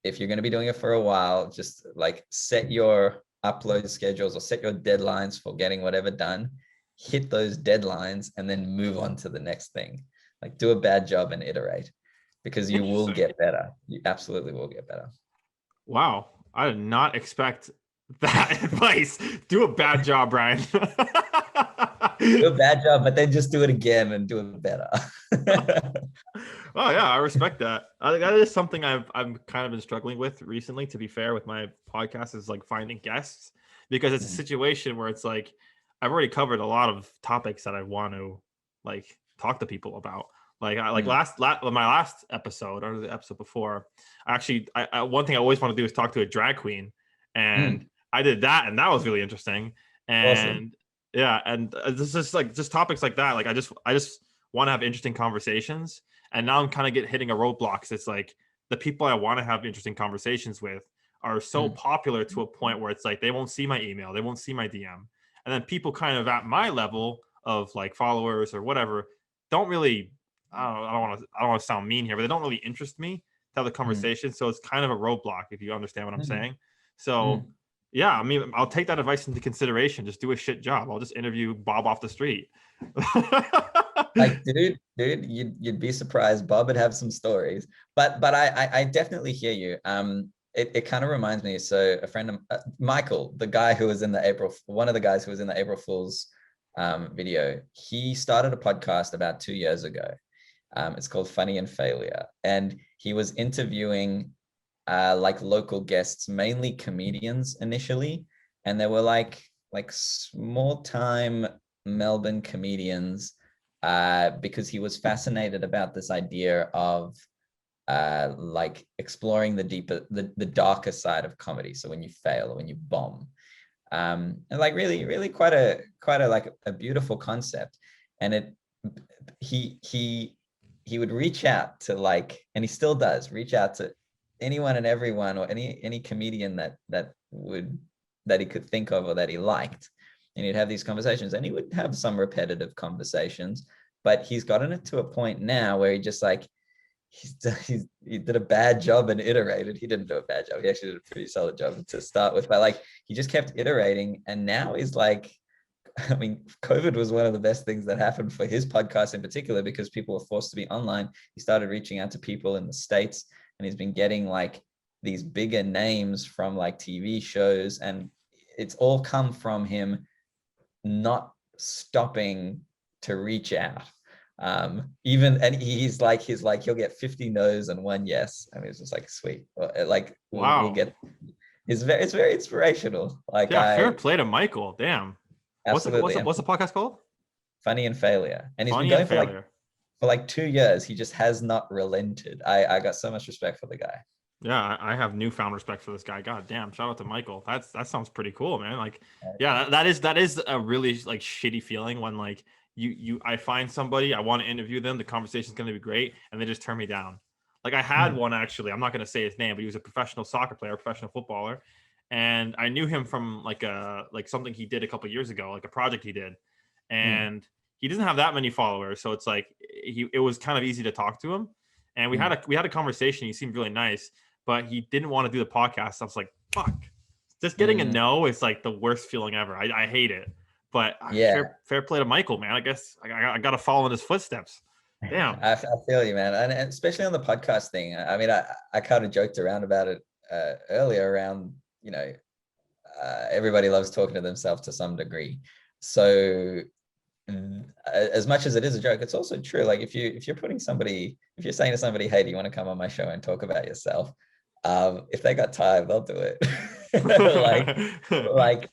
If you're going to be doing it for a while, just like set your upload schedules or set your deadlines for getting whatever done, hit those deadlines, and then move on to the next thing. Like do a bad job and iterate because you will get better. You absolutely will get better. Wow. I did not expect that advice. Do a bad job, Brian. Do a bad job, but then just do it again and do it better. Oh yeah, I respect that. I think that is something I'm kind of been struggling with recently. To be fair, with my podcast, is like finding guests, because it's a Mm, situation where it's like I've already covered a lot of topics that I want to like talk to people about. Like I like mm, my last episode or the episode before, I one thing I always want to do is talk to a drag queen, and mm. I did that, and that was really interesting. Awesome. And yeah, and this is like just topics like that. Like I just want to have interesting conversations, and now I'm kind of hitting a roadblock. 'Cause it's like the people I want to have interesting conversations with are so Mm, popular to a point where it's like they won't see my email, they won't see my DM, and then people kind of at my level of like followers or whatever don't really. I don't want to sound mean here, but they don't really interest me to have the mm, conversation. So it's kind of a roadblock, if you understand what I'm mm, saying. So mm. yeah, I mean, I'll take that advice into consideration. Just do a shit job. I'll just interview Bob off the street. Like, dude, you'd be surprised. Bob would have some stories, but I definitely hear you. It kind of reminds me. So a friend of Michael, the guy who was in the one of the guys who was in the April Fool's video, he started a podcast about 2 years ago. It's called Funny and Failure, and he was interviewing like local guests, mainly comedians initially, and they were like small time Melbourne comedians, because he was fascinated about this idea of like exploring the darker side of comedy. So when you fail or when you bomb, and like really quite a like a beautiful concept. And he would reach out to like, and he still does reach out to anyone and everyone, or any comedian that he could think of or that he liked, and he'd have these conversations, and he would have some repetitive conversations, but he's gotten it to a point now where he just like he did a bad job and iterated. He didn't do a bad job. He actually did a pretty solid job to start with, but like he just kept iterating, and now he's like, I mean, COVID was one of the best things that happened for his podcast in particular, because people were forced to be online. He started reaching out to people in the States, and he's been getting like these bigger names from like TV shows. And it's all come from him not stopping to reach out. Even, and he's like, he'll get 50 no's and one yes. And it's just like, sweet. Like we'll Wow. get, it's very inspirational. Like Yeah, fair I play to Michael. Damn. absolutely, and What's the podcast called? Funny and Failure. And he's been Funny and going Failure. for like 2 years. He just has not relented. I got so much respect for the guy. Yeah, I have newfound respect for this guy. God damn, shout out to Michael. That sounds pretty cool, man. Like, yeah, that is a really like shitty feeling when like I find somebody, I want to interview them, the conversation's gonna be great, and they just turn me down. Like I had Mm, one actually, I'm not gonna say his name, but he was a professional soccer player, professional footballer, and I knew him from like something he did a couple years ago, like a project he did, mm, and he doesn't have that many followers, so it's like it was kind of easy to talk to him, and mm, we had a conversation. He seemed really nice, but he didn't want to do the podcast. I was like, fuck. Just getting a mm. no is like the worst feeling ever. I hate it. But Yeah, fair play to Michael, man. I guess I got to follow in his footsteps. Damn. I feel you, man. And especially on the podcast thing. I mean, I kind of joked around about it earlier around, you know, everybody loves talking to themselves to some degree. So as much as it is a joke, it's also true. Like if you're saying to somebody, hey, do you want to come on my show and talk about yourself? If they got time, they'll do it. like like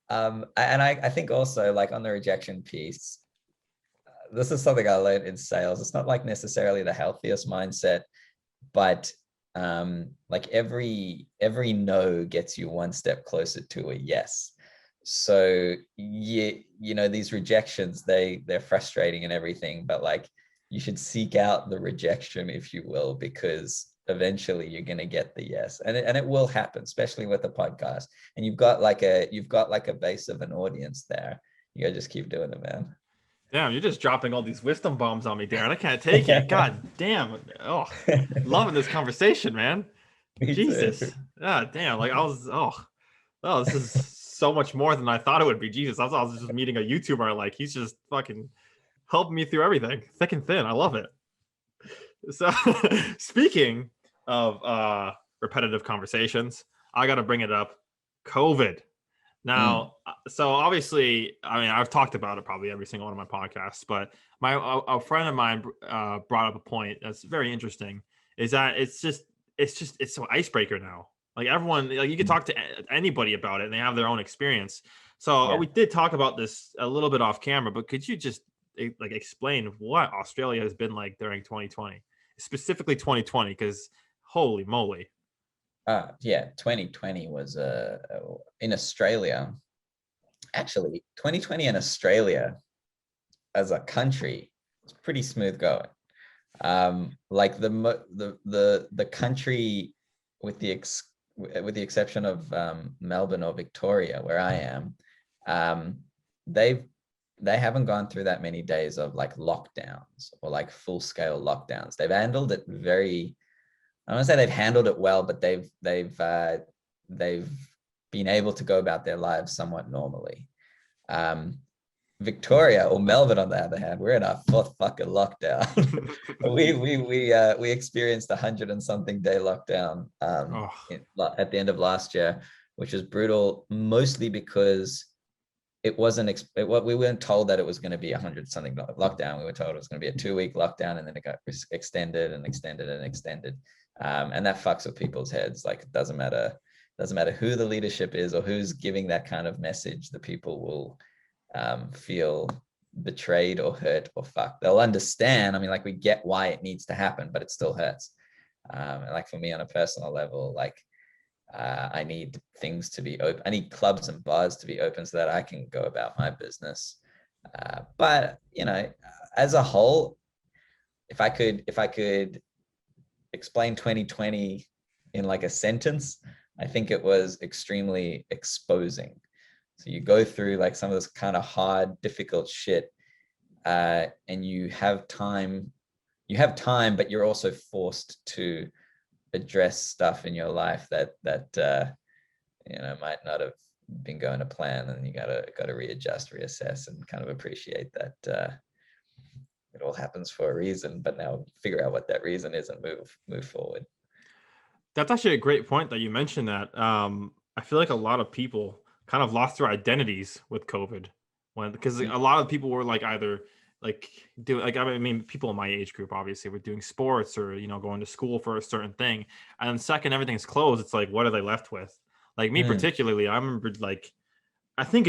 and I think also like on the rejection piece, this is something I learned in sales. It's not like necessarily the healthiest mindset, but like every no gets you one step closer to a yes. So you know, these rejections, they're frustrating and everything, but like you should seek out the rejection, if you will, because eventually you're going to get the yes, and it will happen, especially with the podcast. And you've got like a base of an audience there. You gotta just keep doing it, man. Damn, you're just dropping all these wisdom bombs on me, Darren. I can't take it. God damn. Oh, loving this conversation, man. Me too. Jesus. Ah, damn. Like I was. Oh, this is so much more than I thought it would be. Jesus, I was just meeting a YouTuber. Like he's just fucking helping me through everything, thick and thin. I love it. So, speaking of repetitive conversations, I got to bring it up. COVID. Mm, Now, so obviously, I mean, I've talked about it probably every single one of my podcasts, but a friend of mine brought up a point that's very interesting. Is that it's an icebreaker now. Like everyone, like you can mm, talk to anybody about it, and they have their own experience. So yeah. we did talk about this a little bit off camera, but could you just like explain what Australia has been like during 2020, specifically 2020? Because holy moly, Yeah, 2020 was in Australia. Actually, 2020 in Australia as a country was pretty smooth going. Like the country, with with the exception of Melbourne or Victoria, where I am, um, they've they haven't gone through that many days of like lockdowns or like full scale lockdowns. They've handled it very. I don't want to say they've handled it well, but they've been able to go about their lives somewhat normally. Um, Victoria or Melbourne, on the other hand, we're in our fourth fucking lockdown. We experienced 100 and something day lockdown oh, at the end of last year, which was brutal, mostly because it wasn't what we weren't told that it was going to be 100 something lockdown. We were told it was going to be a 2 week lockdown, and then it got extended and extended and extended, and that fucks with people's heads. Like it doesn't matter who the leadership is or who's giving that kind of message. The people will feel betrayed or hurt or fucked. They'll understand. I mean, like we get why it needs to happen, but it still hurts. And like for me on a personal level, like I need things to be open. I need clubs and bars to be open so that I can go about my business. But you know, as a whole, if I could explain 2020 in like a sentence, I think it was extremely exposing. So you go through like some of this kind of hard, difficult shit, and you have time, but you're also forced to address stuff in your life that you know might not have been going to plan, and you gotta readjust, reassess, and kind of appreciate that it all happens for a reason. But now figure out what that reason is and move forward. that's actually a great point that you mentioned that. I feel like a lot of people kind of lost their identities with COVID when because a Mm, lot of people were like either like do like I mean people in my age group obviously were doing sports or going to school for a certain thing, and then second everything's closed, it's like what are they left with? Like me mm, particularly, I remember like I think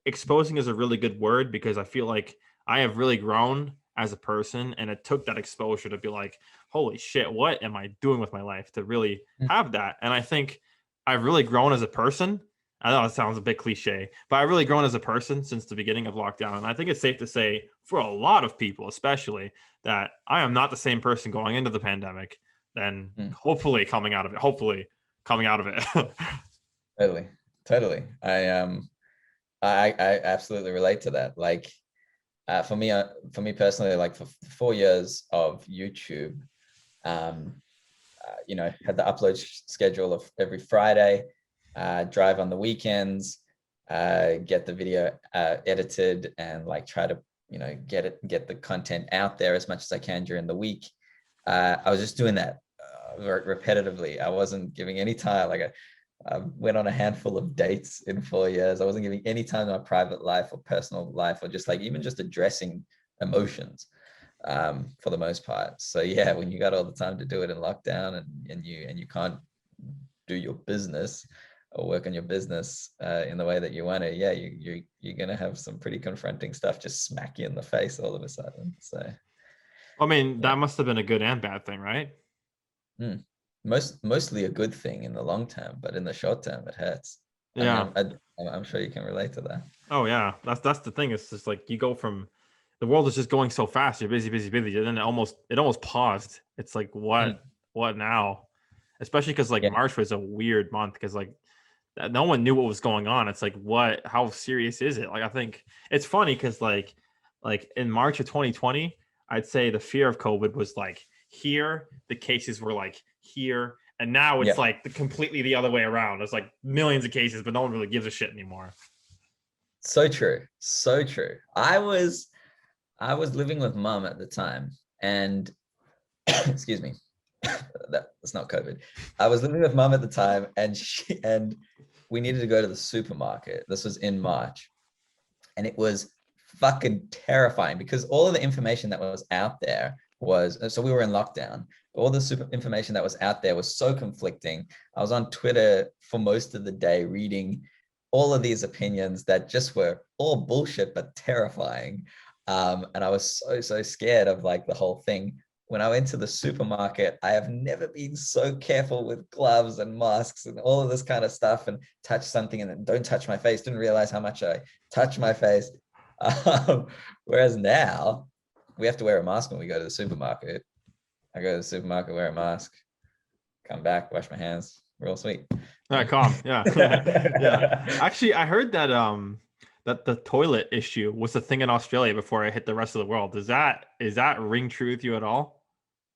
exposing is a really good word because I feel like I have really grown as a person, and it took that exposure to be like, holy shit, what am I doing with my life to really mm. have that? And I think I've really grown as a person. I know it sounds a bit cliche, but I've really grown as a person since the beginning of lockdown. And I think it's safe to say for a lot of people, especially, that I am not the same person going into the pandemic than Mm. hopefully coming out of it. Hopefully coming out of it. Totally, totally. I absolutely relate to that. Like for me personally, like for 4 years of YouTube, um, you know, had the upload schedule of every Friday, drive on the weekends, get the video edited, and like try to get the content out there as much as I can during the week. I was just doing that repetitively. I wasn't giving any time. I went on a handful of dates in 4 years. I wasn't giving any time to my private life or personal life or just like even just addressing emotions for the most part. So yeah, when you got all the time to do it in lockdown and you can't do your business or work on your business in the way that you want to, yeah, you're gonna have some pretty confronting stuff just smack you in the face all of a sudden. So I mean, yeah. that must have been a good and bad thing, right? Mm. Mostly a good thing in the long term, but in the short term, it hurts. I mean, Yeah. I'm sure you can relate to that. Oh yeah. That's the thing. It's just like you go from the world is just going so fast. You're busy, busy, busy, and then it almost paused. It's like Mm. what now? Especially because like Yeah, March was a weird month because like no one knew what was going on. It's like what? How serious is it? Like I think it's funny because like in March of 2020, I'd say the fear of COVID was like here. The cases were like here. And now it's yeah, like completely the other way around. There's like millions of cases, but no one really gives a shit anymore. so true, so true. I was living with mum at the time, and excuse me, that's not COVID. I was living with mum at the time, and we needed to go to the supermarket. This was in March, and it was fucking terrifying because all of the information that was out there was, so we were in lockdown. All the information that was out there was so conflicting. I was on Twitter for most of the day reading all of these opinions that just were all bullshit but terrifying. And I was so scared of like the whole thing. When I went to the supermarket, I have never been so careful with gloves and masks and all of this kind of stuff, and touch something and then don't touch my face. Didn't realize how much I touch my face. Whereas now we have to wear a mask when we go to the supermarket. I go to the supermarket, wear a mask, come back, wash my hands. Real sweet. Calm. Yeah. Yeah. Actually, I heard that that the toilet issue was a thing in Australia before it hit the rest of the world. Is that ring true with you at all?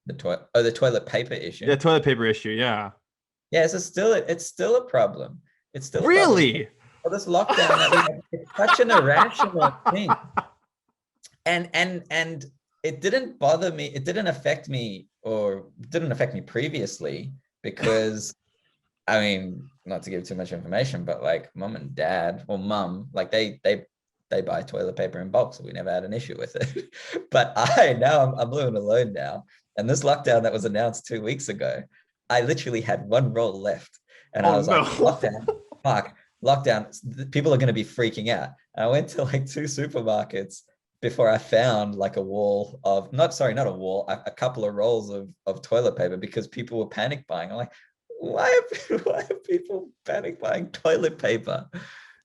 The toilet paper issue. Yeah, toilet paper issue. Yeah. Yeah, it's still a problem. It's still really. Well, this lockdown that we have, it's such an irrational thing. And it didn't bother me. It didn't affect me, or didn't affect me previously, because I mean, not to give too much information, but like mum and dad, or mum, like they buy toilet paper in bulk, so we never had an issue with it. But I'm living alone now, and this lockdown that was announced 2 weeks ago, I literally had one roll left, and I was like, lockdown, fuck, lockdown, people are going to be freaking out. And I went to like 2 supermarkets before I found like a wall of, not a wall, a couple of rolls of toilet paper, because people were panic buying. I'm like, why are people panic buying toilet paper?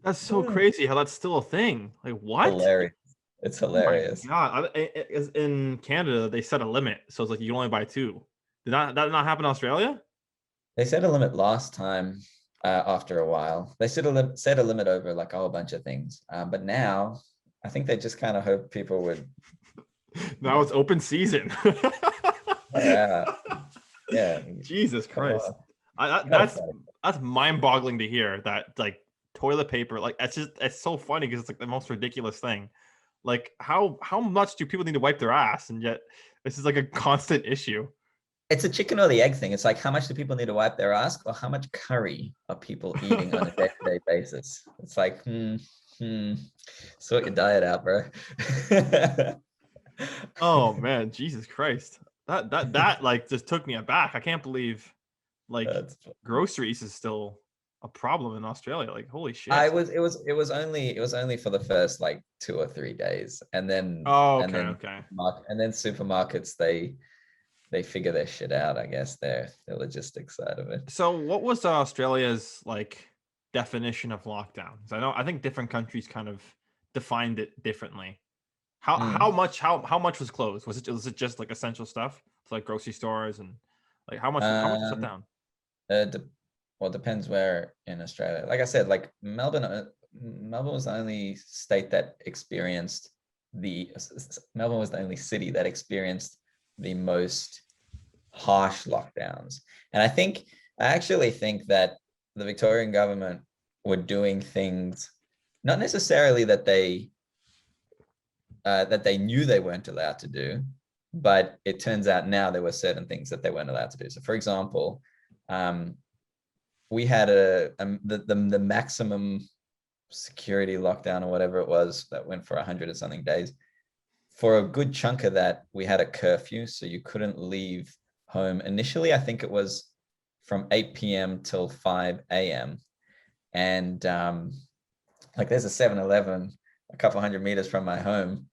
That's so crazy how that's still a thing. Like, what? Hilarious. It's hilarious. Oh my God. In Canada, they set a limit, so it's like you can only buy 2. Did that not happen in Australia? They set a limit last time. After a while, they set a limit over like a whole bunch of things. But now, I think they just kind of hope people would. Now it's open season. Yeah. Yeah. Jesus Christ. That's mind-boggling to hear, that like toilet paper, like it's so funny because it's like the most ridiculous thing. Like how much do people need to wipe their ass, and yet this is like a constant issue. It's a chicken or the egg thing. It's like, how much do people need to wipe their ass, or how much curry are people eating on a day-to-day basis? It's like, sort your diet out, bro. Oh man, Jesus Christ. That like just took me aback. I can't believe like groceries is still a problem in Australia. Like, holy shit. It was only for the first like 2 or 3 days, and then and then supermarkets, they figure their shit out, I guess, their logistics side of it. So what was Australia's like definition of lockdown? I think different countries kind of defined it differently. How much was closed? Was it just like essential stuff, like grocery stores, and like how much was shut down? Well, it depends where in Australia. Like I said, like Melbourne was the only state that experienced Melbourne was the only city that experienced the most harsh lockdowns. And I actually think that the Victorian government were doing things, not necessarily that they knew they weren't allowed to do, but it turns out now there were certain things that they weren't allowed to do. So for example, we had the maximum security lockdown or whatever it was that went for 100 or something days. For a good chunk of that, we had a curfew, so you couldn't leave home. Initially, I think it was from 8 p.m. till 5 a.m. And like there's a 7-Eleven a couple hundred meters from my home.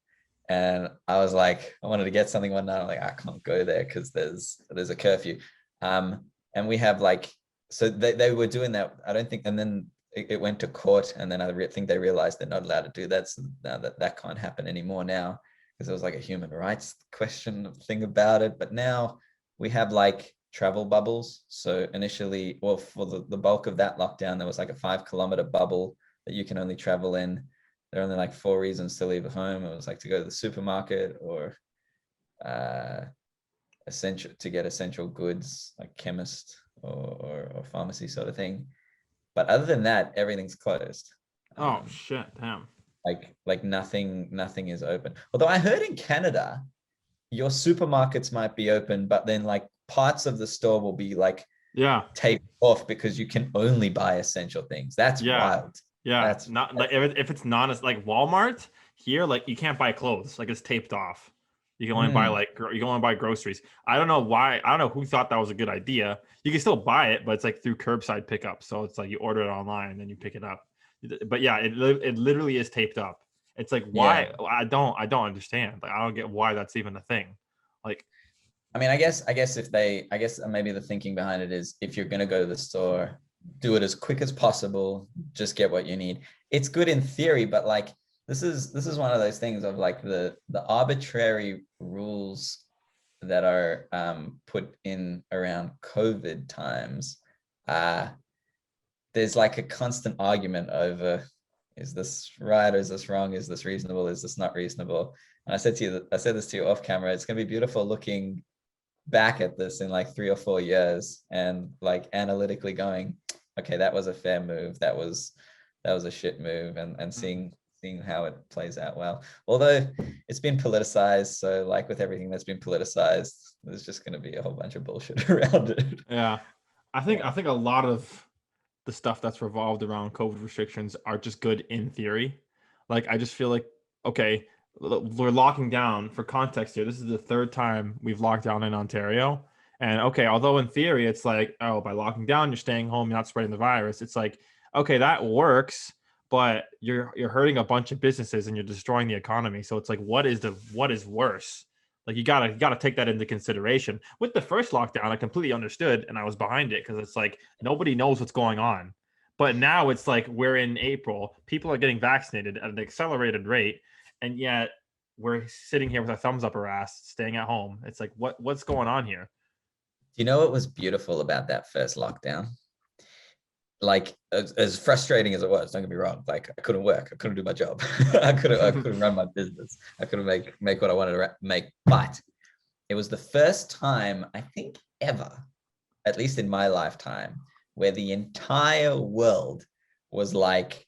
And I was like, I wanted to get something one night. I'm like, I can't go there because there's a curfew. And we have like, so they were doing that. I don't think, and then it went to court, and then I think they realized they're not allowed to do that. So now that can't happen anymore now, because there was like a human rights thing about it. But now we have like travel bubbles. So initially, well, for the bulk of that lockdown, there was like a 5-kilometer bubble that you can only travel in. There are only like 4 reasons to leave home. It was like to go to the supermarket, or to get essential goods like chemist or pharmacy sort of thing. But other than that, everything's closed. Oh shit, damn. Like nothing is open. Although I heard in Canada, your supermarkets might be open, but then like parts of the store will be like Yeah. taped off because you can only buy essential things. That's Yeah. wild. Yeah. That's Not like if it's non like Walmart here, like you can't buy clothes. Like it's taped off. You can only buy mm, like you can only buy groceries. I don't know why. I don't know who thought that was a good idea. You can still buy it, but it's like through curbside pickup. So it's like you order it online and then you pick it up. But yeah, it literally is taped up. It's like yeah. why I don't understand. Like I don't get why that's even a thing. Like I mean, I guess maybe the thinking behind it is if you're gonna go to the store, do it as quick as possible, just get what you need. It's good in theory, but like this is one of those things of like the arbitrary rules that are put in around COVID times. Uh, there's like a constant argument over, is this right or is this wrong? Is this reasonable? Is this not reasonable? And I said this to you off camera. It's gonna be beautiful looking back at this in like 3 or 4 years and like analytically going, okay, that was a fair move. That was a shit move, and seeing how it plays out well. Although it's been politicized, so like with everything that's been politicized, there's just going to be a whole bunch of bullshit around it. yeah, I Yeah. think a lot of the stuff that's revolved around COVID restrictions are just good in theory. Like I just feel like okay, we're locking down for context here. This is the third time we've locked down in Ontario. And okay, although in theory it's like, oh, by locking down, you're staying home, you're not spreading the virus. It's like, okay, that works, but you're hurting a bunch of businesses and you're destroying the economy. So it's like, what is worse? Like you gotta take that into consideration. With the first lockdown, I completely understood and I was behind it because it's like nobody knows what's going on. But now it's like we're in April, people are getting vaccinated at an accelerated rate, and yet we're sitting here with our thumbs up our ass, staying at home. It's like what's going on here? Do you know what was beautiful about that first lockdown? Like as frustrating as it was, don't get me wrong, like I couldn't work, I couldn't do my job. I couldn't run my business, I couldn't make what I wanted to make. But it was the first time I think ever, at least in my lifetime, where the entire world was like,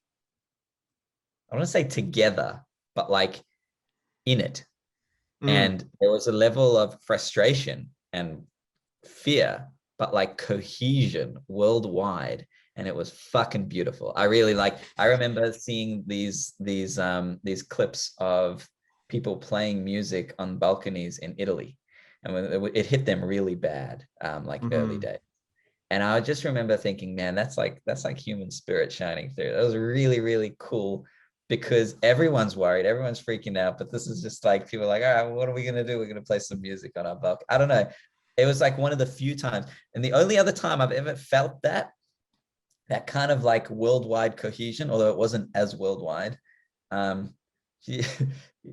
I want to say together, but like in it. Mm. And there was a level of frustration and fear, but like cohesion worldwide. And it was fucking beautiful. I really like, I remember seeing these clips of people playing music on balconies in Italy. And when it hit them really bad, like early Hmm. days. And I just remember thinking, man, that's like human spirit shining through. That was really, really cool because everyone's worried, everyone's freaking out. But this is just like people are like, all right, well, what are we gonna do? We're gonna play some music on our balcony. I don't know. It was like one of the few times, and the only other time I've ever felt that kind of like worldwide cohesion, although it wasn't as worldwide. Um, you,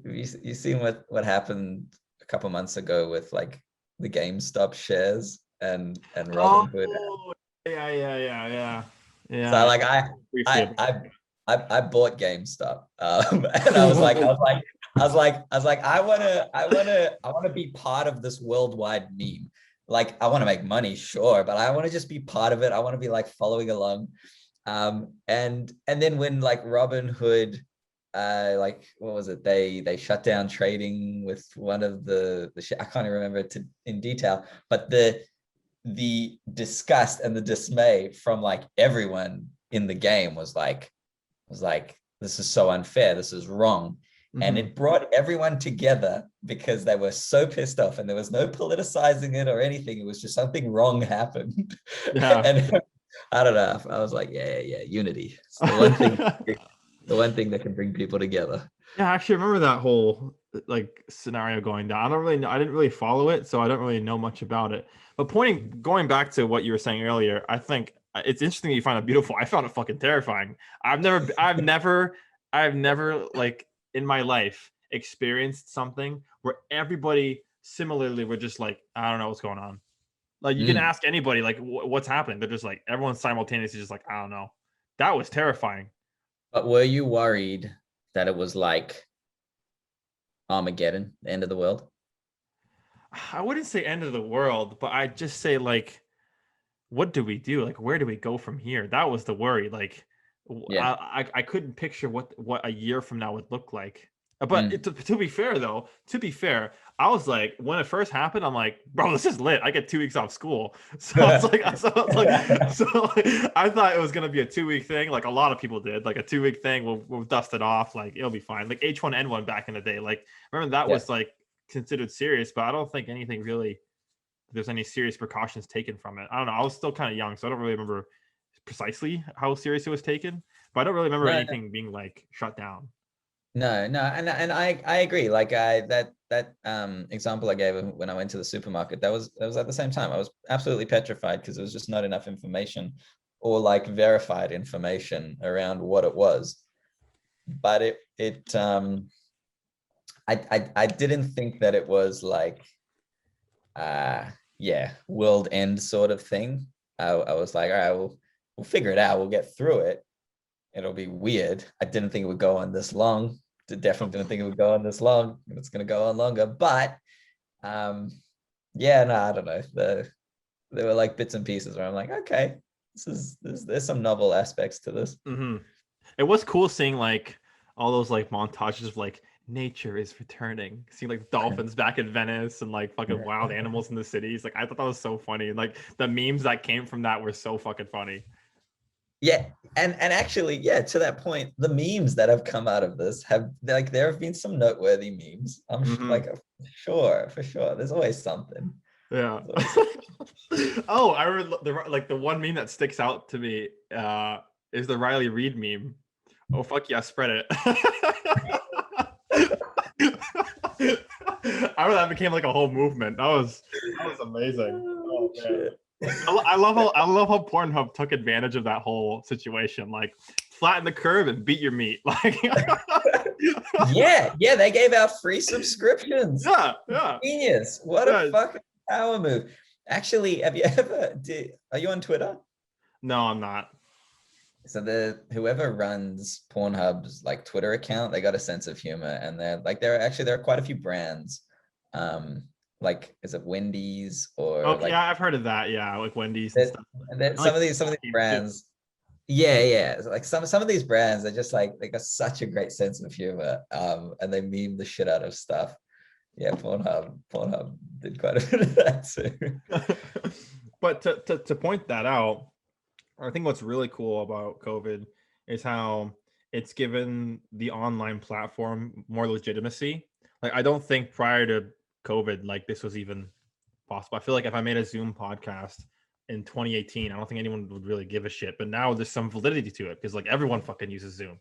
you seen what happened a couple months ago with like the GameStop shares and Oh, Robinhood. yeah, yeah, yeah, yeah, So yeah. like Briefly I about I I bought GameStop, and I want to be part of this worldwide meme. Like I want to make money, sure, but I want to just be part of it. I want to be like following along. And then when like Robinhood, like what was it? They shut down trading with one of the I can't even remember it in detail, but the disgust and the dismay from like everyone in the game was like this is so unfair, this is wrong. And hmm it brought everyone together because they were so pissed off, and there was no politicizing it or anything. It was just something wrong happened. Yeah. And I don't know, I was like, yeah, unity, it's the one thing that can bring people together. Yeah, I actually remember that whole like scenario going down. I didn't really follow it, so I don't really know much about it. But going back to what you were saying earlier, I think it's interesting that you find it beautiful. I found it fucking terrifying. I've never like in my life experienced something where everybody similarly were just like, I don't know what's going on. Like you can Mm. ask anybody like what's happening. They're just like everyone's simultaneously just like, I don't know. That was terrifying. But were you worried that it was like Armageddon, the end of the world? I wouldn't say end of the world, but I'd just say like, what do we do? Like, where do we go from here? That was the worry. Like, Yeah. I couldn't picture what a year from now would look like. But to be fair, though, I was like, when it first happened, I'm like, bro, this is lit. I get 2 weeks off school. So I was like, I thought it was gonna be a 2-week thing, like a lot of people did, like a 2-week thing. We'll dust it off, like it'll be fine. Like H1N1 back in the day, like remember that was like considered serious, but I don't think anything really. There's any serious precautions taken from it. I don't know. I was still kind of young, so I don't really remember precisely how serious it was taken. But I don't really remember anything being like shut down. No, and I agree. Like that example I gave when I went to the supermarket, that was at the same time. I was absolutely petrified because there was just not enough information or like verified information around what it was. But I didn't think that it was like world end sort of thing. I was like, all right, we'll figure it out. We'll get through it. It'll be weird. I didn't think it would go on this long. Definitely didn't think it would go on this long. It's going to go on longer. But I don't know. There were like bits and pieces where I'm like, okay, there's some novel aspects to this. Mm-hmm. It was cool seeing like all those like montages of like nature is returning, seeing like dolphins back in Venice and like fucking wild animals in the cities. Like I thought that was so funny. And like the memes that came from that were so fucking funny. Yeah, and actually, to that point, the memes that have come out of this have like there have been some noteworthy memes. Like for sure. There's always something. Yeah. Oh, I remember the one meme that sticks out to me is the Riley Reid meme. Oh fuck yeah, spread it. I remember that became like a whole movement. That was amazing. Oh man. I love how Pornhub took advantage of that whole situation. Like flatten the curve and beat your meat. Like they gave out free subscriptions. Yeah. Genius. What a fucking power move. Actually, have you ever are you on Twitter? No, I'm not. So whoever runs Pornhub's like Twitter account, they got a sense of humor, and there are quite a few brands. Like is it Wendy's or I've heard of that. Yeah, like Wendy's and stuff. And some of these brands. Yeah. Like some of these brands, they're just like they got such a great sense of humor. And they meme the shit out of stuff. Yeah, Pornhub did quite a bit of that too. But to point that out, I think what's really cool about COVID is how it's given the online platform more legitimacy. Like I don't think prior to COVID, like this was even possible. I feel like if I made a Zoom podcast in 2018, I don't think anyone would really give a shit. But now there's some validity to it because like everyone fucking uses Zoom.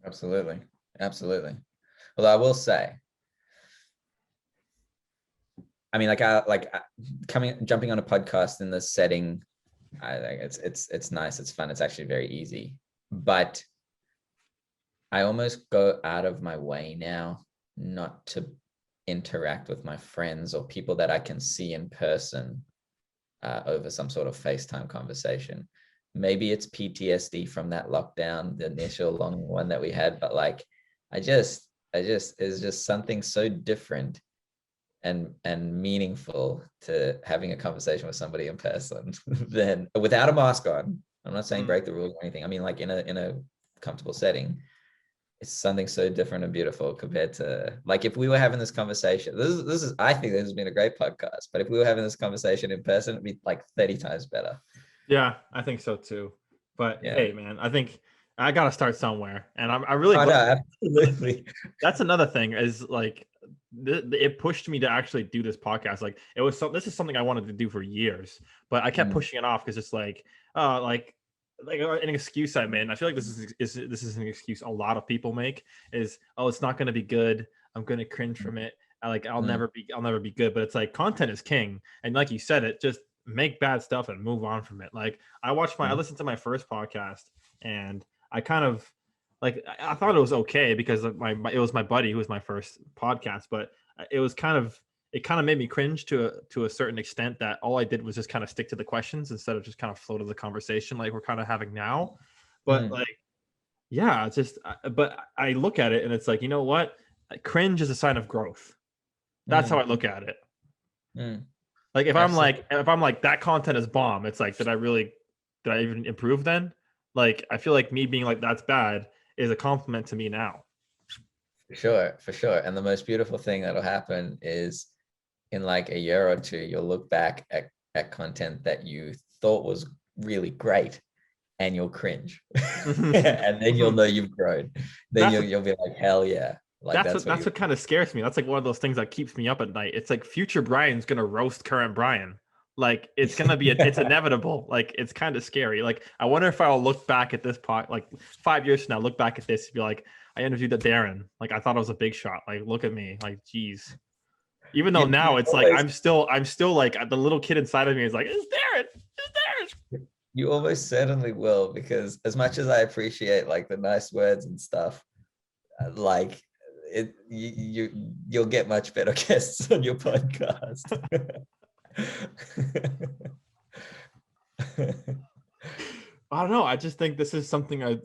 Absolutely. Although I will say, I mean, jumping on a podcast in this setting, I think it's nice. It's fun. It's actually very easy. But I almost go out of my way now not to interact with my friends or people that I can see in person over some sort of FaceTime conversation. Maybe it's PTSD from that lockdown, the initial long one that we had, but like it's just something so different and meaningful to having a conversation with somebody in person than without a mask on. I'm not saying break the rules or anything. I mean, like in a comfortable setting. It's something so different and beautiful compared to like if we were having this conversation. This is I think this has been a great podcast, but if we were having this conversation in person, it'd be like 30 times better. Yeah, I think so too. But hey, man, I think I gotta start somewhere, and I really absolutely. That's another thing is like it pushed me to actually do this podcast. Like it was this is something I wanted to do for years, but I kept pushing it off because it's like an excuse I made. And I feel like this is an excuse a lot of people make is, oh, it's not going to be good. I'm going to cringe from it. I'll never be good. But it's like content is king. And like you said, it just make bad stuff and move on from it. Like I listened to my first podcast and I kind of like, I thought it was okay because of it was my buddy who was my first podcast, but it kind of made me cringe to a certain extent that all I did was just kind of stick to the questions instead of just kind of flow to the conversation like we're kind of having now. But it's just, but I look at it and it's like, you know what? Cringe is a sign of growth. That's how I look at it. Like if I'm like that content is bomb, it's like, did I even improve then? Like, I feel like me being like, that's bad is a compliment to me now. For sure. And the most beautiful thing that'll happen is in like a year or two, you'll look back at content that you thought was really great and you'll cringe. And then you'll know you've grown. Then you'll be like, hell yeah. Like that's what kind of scares me. That's like one of those things that keeps me up at night. It's like future Brian's gonna roast current Brian. Like it's gonna be it's inevitable. Like it's kind of scary. Like I wonder if I'll look back at this part like 5 years from now, look back at this and be like, I interviewed the Darren. Like I thought I was a big shot. Like look at me. Like geez. Even though now it's like I'm still like the little kid inside of me is like, it's Darren. It's Darren. You almost certainly will, because as much as I appreciate like the nice words and stuff, like you'll get much better guests on your podcast. I don't know. I just think this is something I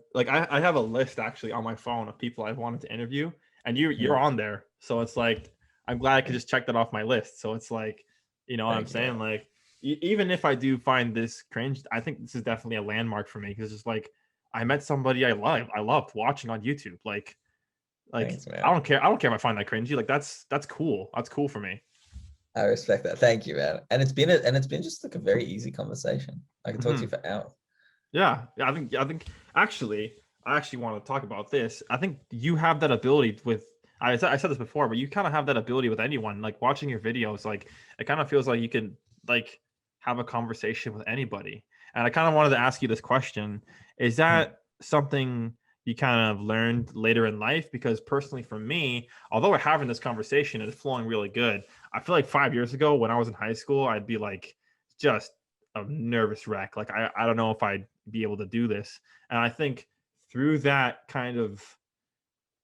have a list actually on my phone of people I wanted to interview, and you're on there. So it's like I'm glad I could just check that off my list. So it's like, you know what I'm saying? Like even if I do find this cringe, I think this is definitely a landmark for me, because it's like I met somebody I loved watching on YouTube. Like Thanks, I don't care if I find that cringy. Like that's cool. That's cool for me. I respect that. Thank you, man. And it's been just like a very easy conversation. I can talk to you for hours. Yeah. I think actually I want to talk about this. I think you have that ability with. I said this before, but you kind of have that ability with anyone. Like watching your videos, like it kind of feels like you can like have a conversation with anybody. And I kind of wanted to ask you this question: is that something you kind of learned later in life? Because personally for me, although we're having this conversation and it's flowing really good, I feel like 5 years ago when I was in high school, I'd be like just a nervous wreck. Like I don't know if I'd be able to do this. And I think through that kind of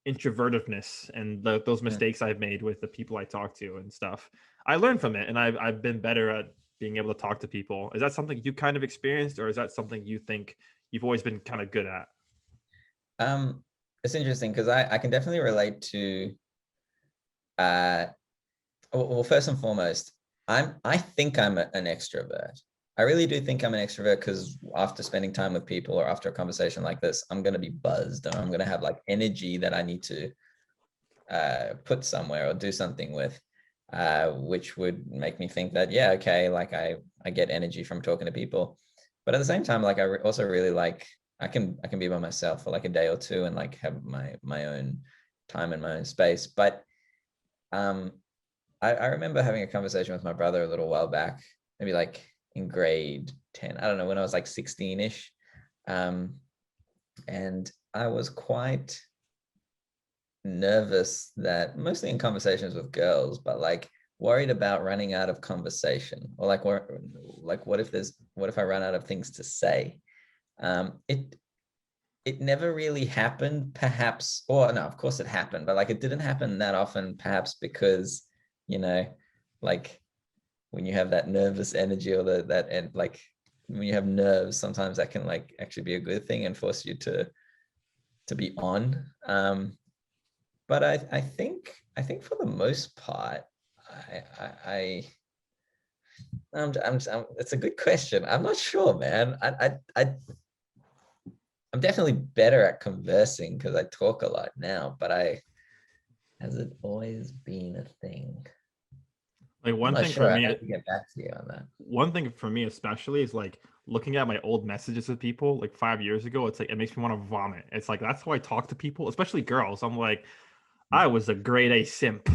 introvertiveness and those mistakes I've made with the people I talk to and stuff, I learned from it, and I've been better at being able to talk to people. Is that something you kind of experienced, or is that something you think you've always been kind of good at? It's interesting because I can definitely relate to well, first and foremost, I think I'm an extrovert. I really do think I'm an extrovert, because after spending time with people or after a conversation like this, I'm going to be buzzed and I'm going to have like energy that I need to put somewhere or do something with, which would make me think that, yeah, okay, like I get energy from talking to people. But at the same time, like I also really like, I can be by myself for like a day or two and like have my own time and my own space. But I remember having a conversation with my brother a little while back, maybe like in grade 10, I don't know, when I was like 16-ish. And I was quite nervous, that mostly in conversations with girls, but like worried about running out of conversation, or like what if I run out of things to say? It never really happened, perhaps, or no, of course it happened, but like it didn't happen that often, perhaps because, you know, like when you have that nervous energy or and like when you have nerves, sometimes that can like actually be a good thing and force you to be on. But I think for the most part, it's a good question. I'm not sure, man. I'm definitely better at conversing because I talk a lot now, but has it always been a thing? Like one thing for me, I have to get back to you on that. One thing for me especially is like looking at my old messages with people like 5 years ago. It's like it makes me want to vomit. It's like that's how I talk to people, especially girls. I'm like, I was a grade A simp.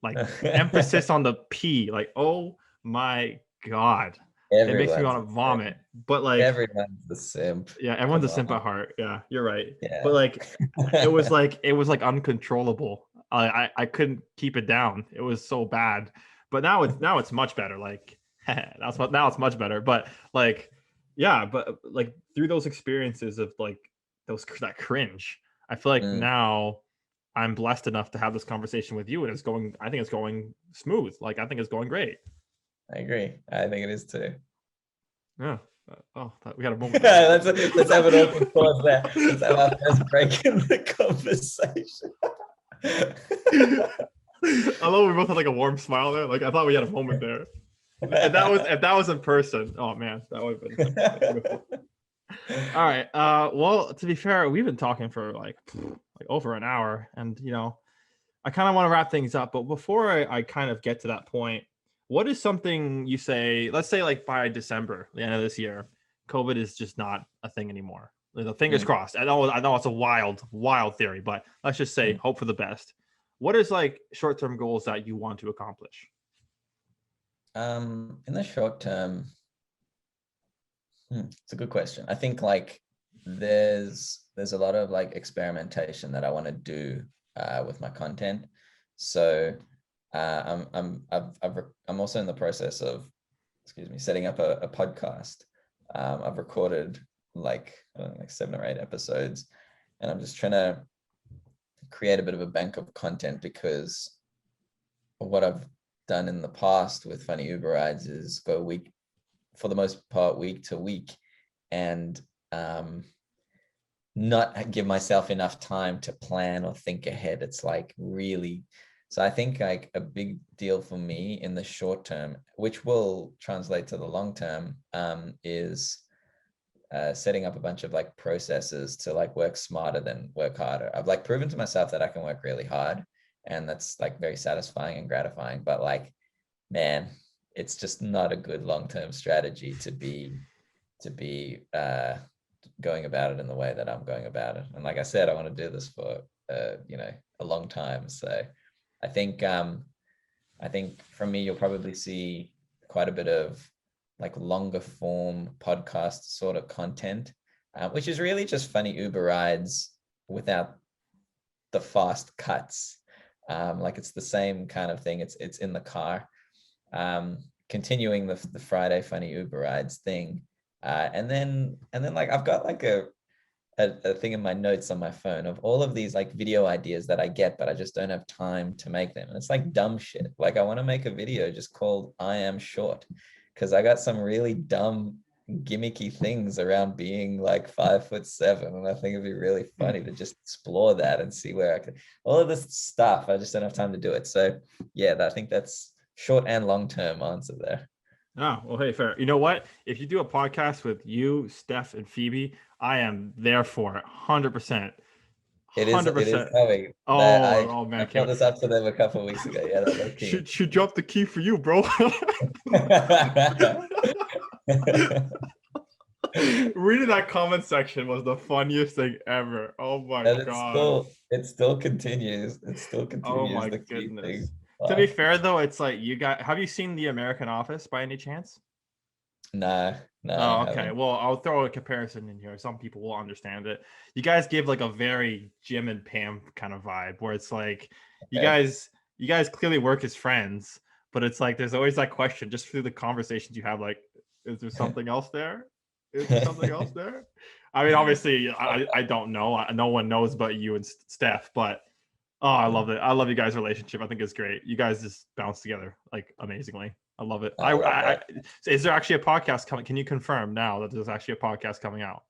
Like emphasis on the P. Like, oh my God. It makes me want to vomit. But like everyone's the simp. Yeah, everyone's a simp at heart. Yeah, you're right. Yeah. But like it was like uncontrollable. I couldn't keep it down. It was so bad. But now it's much better. Like now it's much better. But like yeah, but like through those experiences of like that cringe, I feel like now I'm blessed enough to have this conversation with you, and I think it's going smooth. Like I think it's going great. I agree. I think it is too. Yeah. Oh, we got a moment. let's have an open pause there. Let's have our first break in the conversation. Although we both had like a warm smile there, like I thought we had a moment there. If that was in person, oh man, that would have been beautiful. All right. Well, to be fair, we've been talking for like over an hour, and you know, I kind of want to wrap things up, but before I kind of get to that point, what is something you say, let's say like by December, the end of this year, COVID is just not a thing anymore. Fingers Mm, crossed. I know it's a wild theory, but let's just say mm. hope for the best. What is like short-term goals that you want to accomplish? In the short term, it's a good question. I think like there's a lot of like experimentation that I want to do with my content. So I'm also in the process of, excuse me, setting up a podcast. I've recorded like I don't know, like 7 or 8 episodes, and I'm just trying to create a bit of a bank of content because what I've done in the past with funny Uber rides is go week, for the most part, week to week, and not give myself enough time to plan or think ahead. It's like really, so I think like a big deal for me in the short term, which will translate to the long term, is setting up a bunch of like processes to like work smarter than work harder. I've like proven to myself that I can work really hard, and that's like very satisfying and gratifying. But like, man, it's just not a good long-term strategy to be going about it in the way that I'm going about it. And like I said, I want to do this for a long time. So I think I think from me, you'll probably see quite a bit of like longer form podcast sort of content, which is really just funny Uber rides without the fast cuts. Like it's the same kind of thing. It's in the car, continuing the Friday funny Uber rides thing, and then like I've got like a thing in my notes on my phone of all of these like video ideas that I get, but I just don't have time to make them. And it's like dumb shit. Like I want to make a video just called I Am Short, because I got some really dumb gimmicky things around being like 5'7", and I think it'd be really funny to just explore that and see where I could, all of this stuff. I just don't have time to do it. So yeah, I think that's short and long term answer there. Oh, well, hey, fair. You know what? If you do a podcast with you, Steph, and Phoebe, I am there for it. 100%. It is 100%. coming. That Oh man, I I brought can't. this up to them a couple of weeks ago. Yeah, they're keen. She dropped the key for you, bro. Reading that comment section was the funniest thing ever. Oh my And god. it still continues. It still Oh continues my the key thing. goodness. To be Wow. fair though, it's like have you seen The American Office by any chance? No, no, I Oh, okay. haven't. Well, I'll throw a comparison in here. Some people will understand it. You guys give like a very Jim and Pam kind of vibe where it's like you Okay. guys you guys clearly work as friends, but it's like there's always that question just through the conversations you have like is there something else there? Is there something else there? I mean, obviously I don't know. No one knows but you and Steph, but oh, I love it. I love you guys' relationship. I think it's great. You guys just bounce together like amazingly. I love it. I love that. Is there actually a podcast coming? Can you confirm now that there's actually a podcast coming out?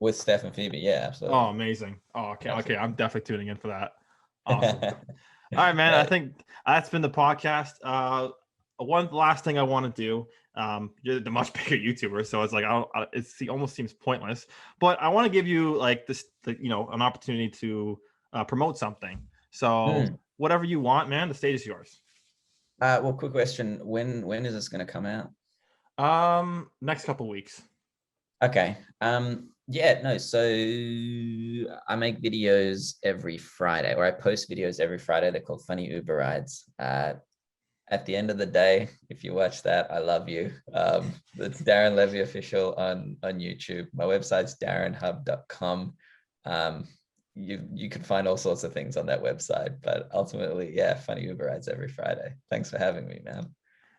With Steph and Phoebe, yeah, Oh, absolutely. amazing. Oh, okay. Okay. I'm Absolutely. definitely tuning in for that. Awesome. All right, man. I think that's been the podcast. One last thing I want to do. You're the much bigger YouTuber, so it's like it almost seems pointless. But I want to give you like an opportunity to promote something. So Hmm. whatever you want, man. The stage is yours. Well, quick question. When is this going to come out? Next couple weeks. Okay. Yeah, no, so I make videos every Friday, or I post videos every Friday. They're called Funny Uber Rides. At the end of the day, if you watch that, I love you. It's Darren Levy official on YouTube. My website's darrenhub.com. You can find all sorts of things on that website, but ultimately, yeah, Funny Uber Rides every Friday. Thanks for having me, man.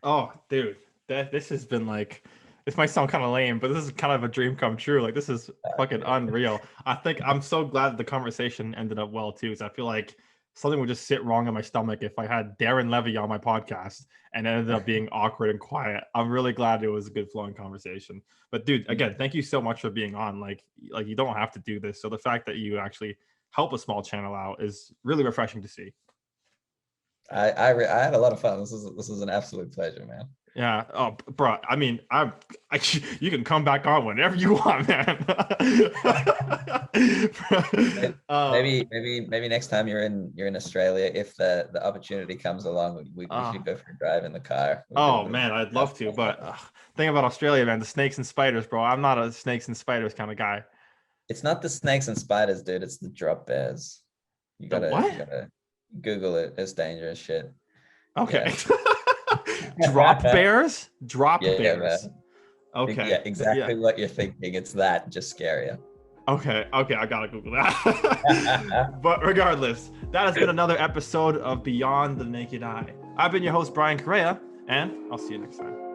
Oh, dude, this has been like, this might sound kind of lame, but this is kind of a dream come true. Like, this is fucking unreal. I think I'm so glad that the conversation ended up well too, because I feel like something would just sit wrong in my stomach if I had Darren Levy on my podcast and it ended up being awkward and quiet. I'm really glad it was a good flowing conversation. But dude, again, thank you so much for being on. Like you don't have to do this. So the fact that you actually help a small channel out is really refreshing to see. I had a lot of fun. This is an absolute pleasure, man. Yeah. Oh, bro. I mean, you can come back on whenever you want, man. uh, Maybe next time you're in Australia, if the opportunity comes along, we uh, should go for a drive in the car. We'll do a oh bit of man, I'd stuff. love to, but thing about Australia, man, the snakes and spiders, bro. I'm not a snakes and spiders kind of guy. It's not the snakes and spiders, dude. It's the drop bears. The what? You gotta Google it. It's dangerous shit. Okay. Yeah. Drop bears? Drop Yeah, bears. man. Okay. Yeah, Yeah. exactly what you're thinking. It's that, just scarier. Okay. Okay. I gotta Google that. But regardless, that has been another episode of Beyond the Naked Eye. I've been your host, Brian Correa, and I'll see you next time.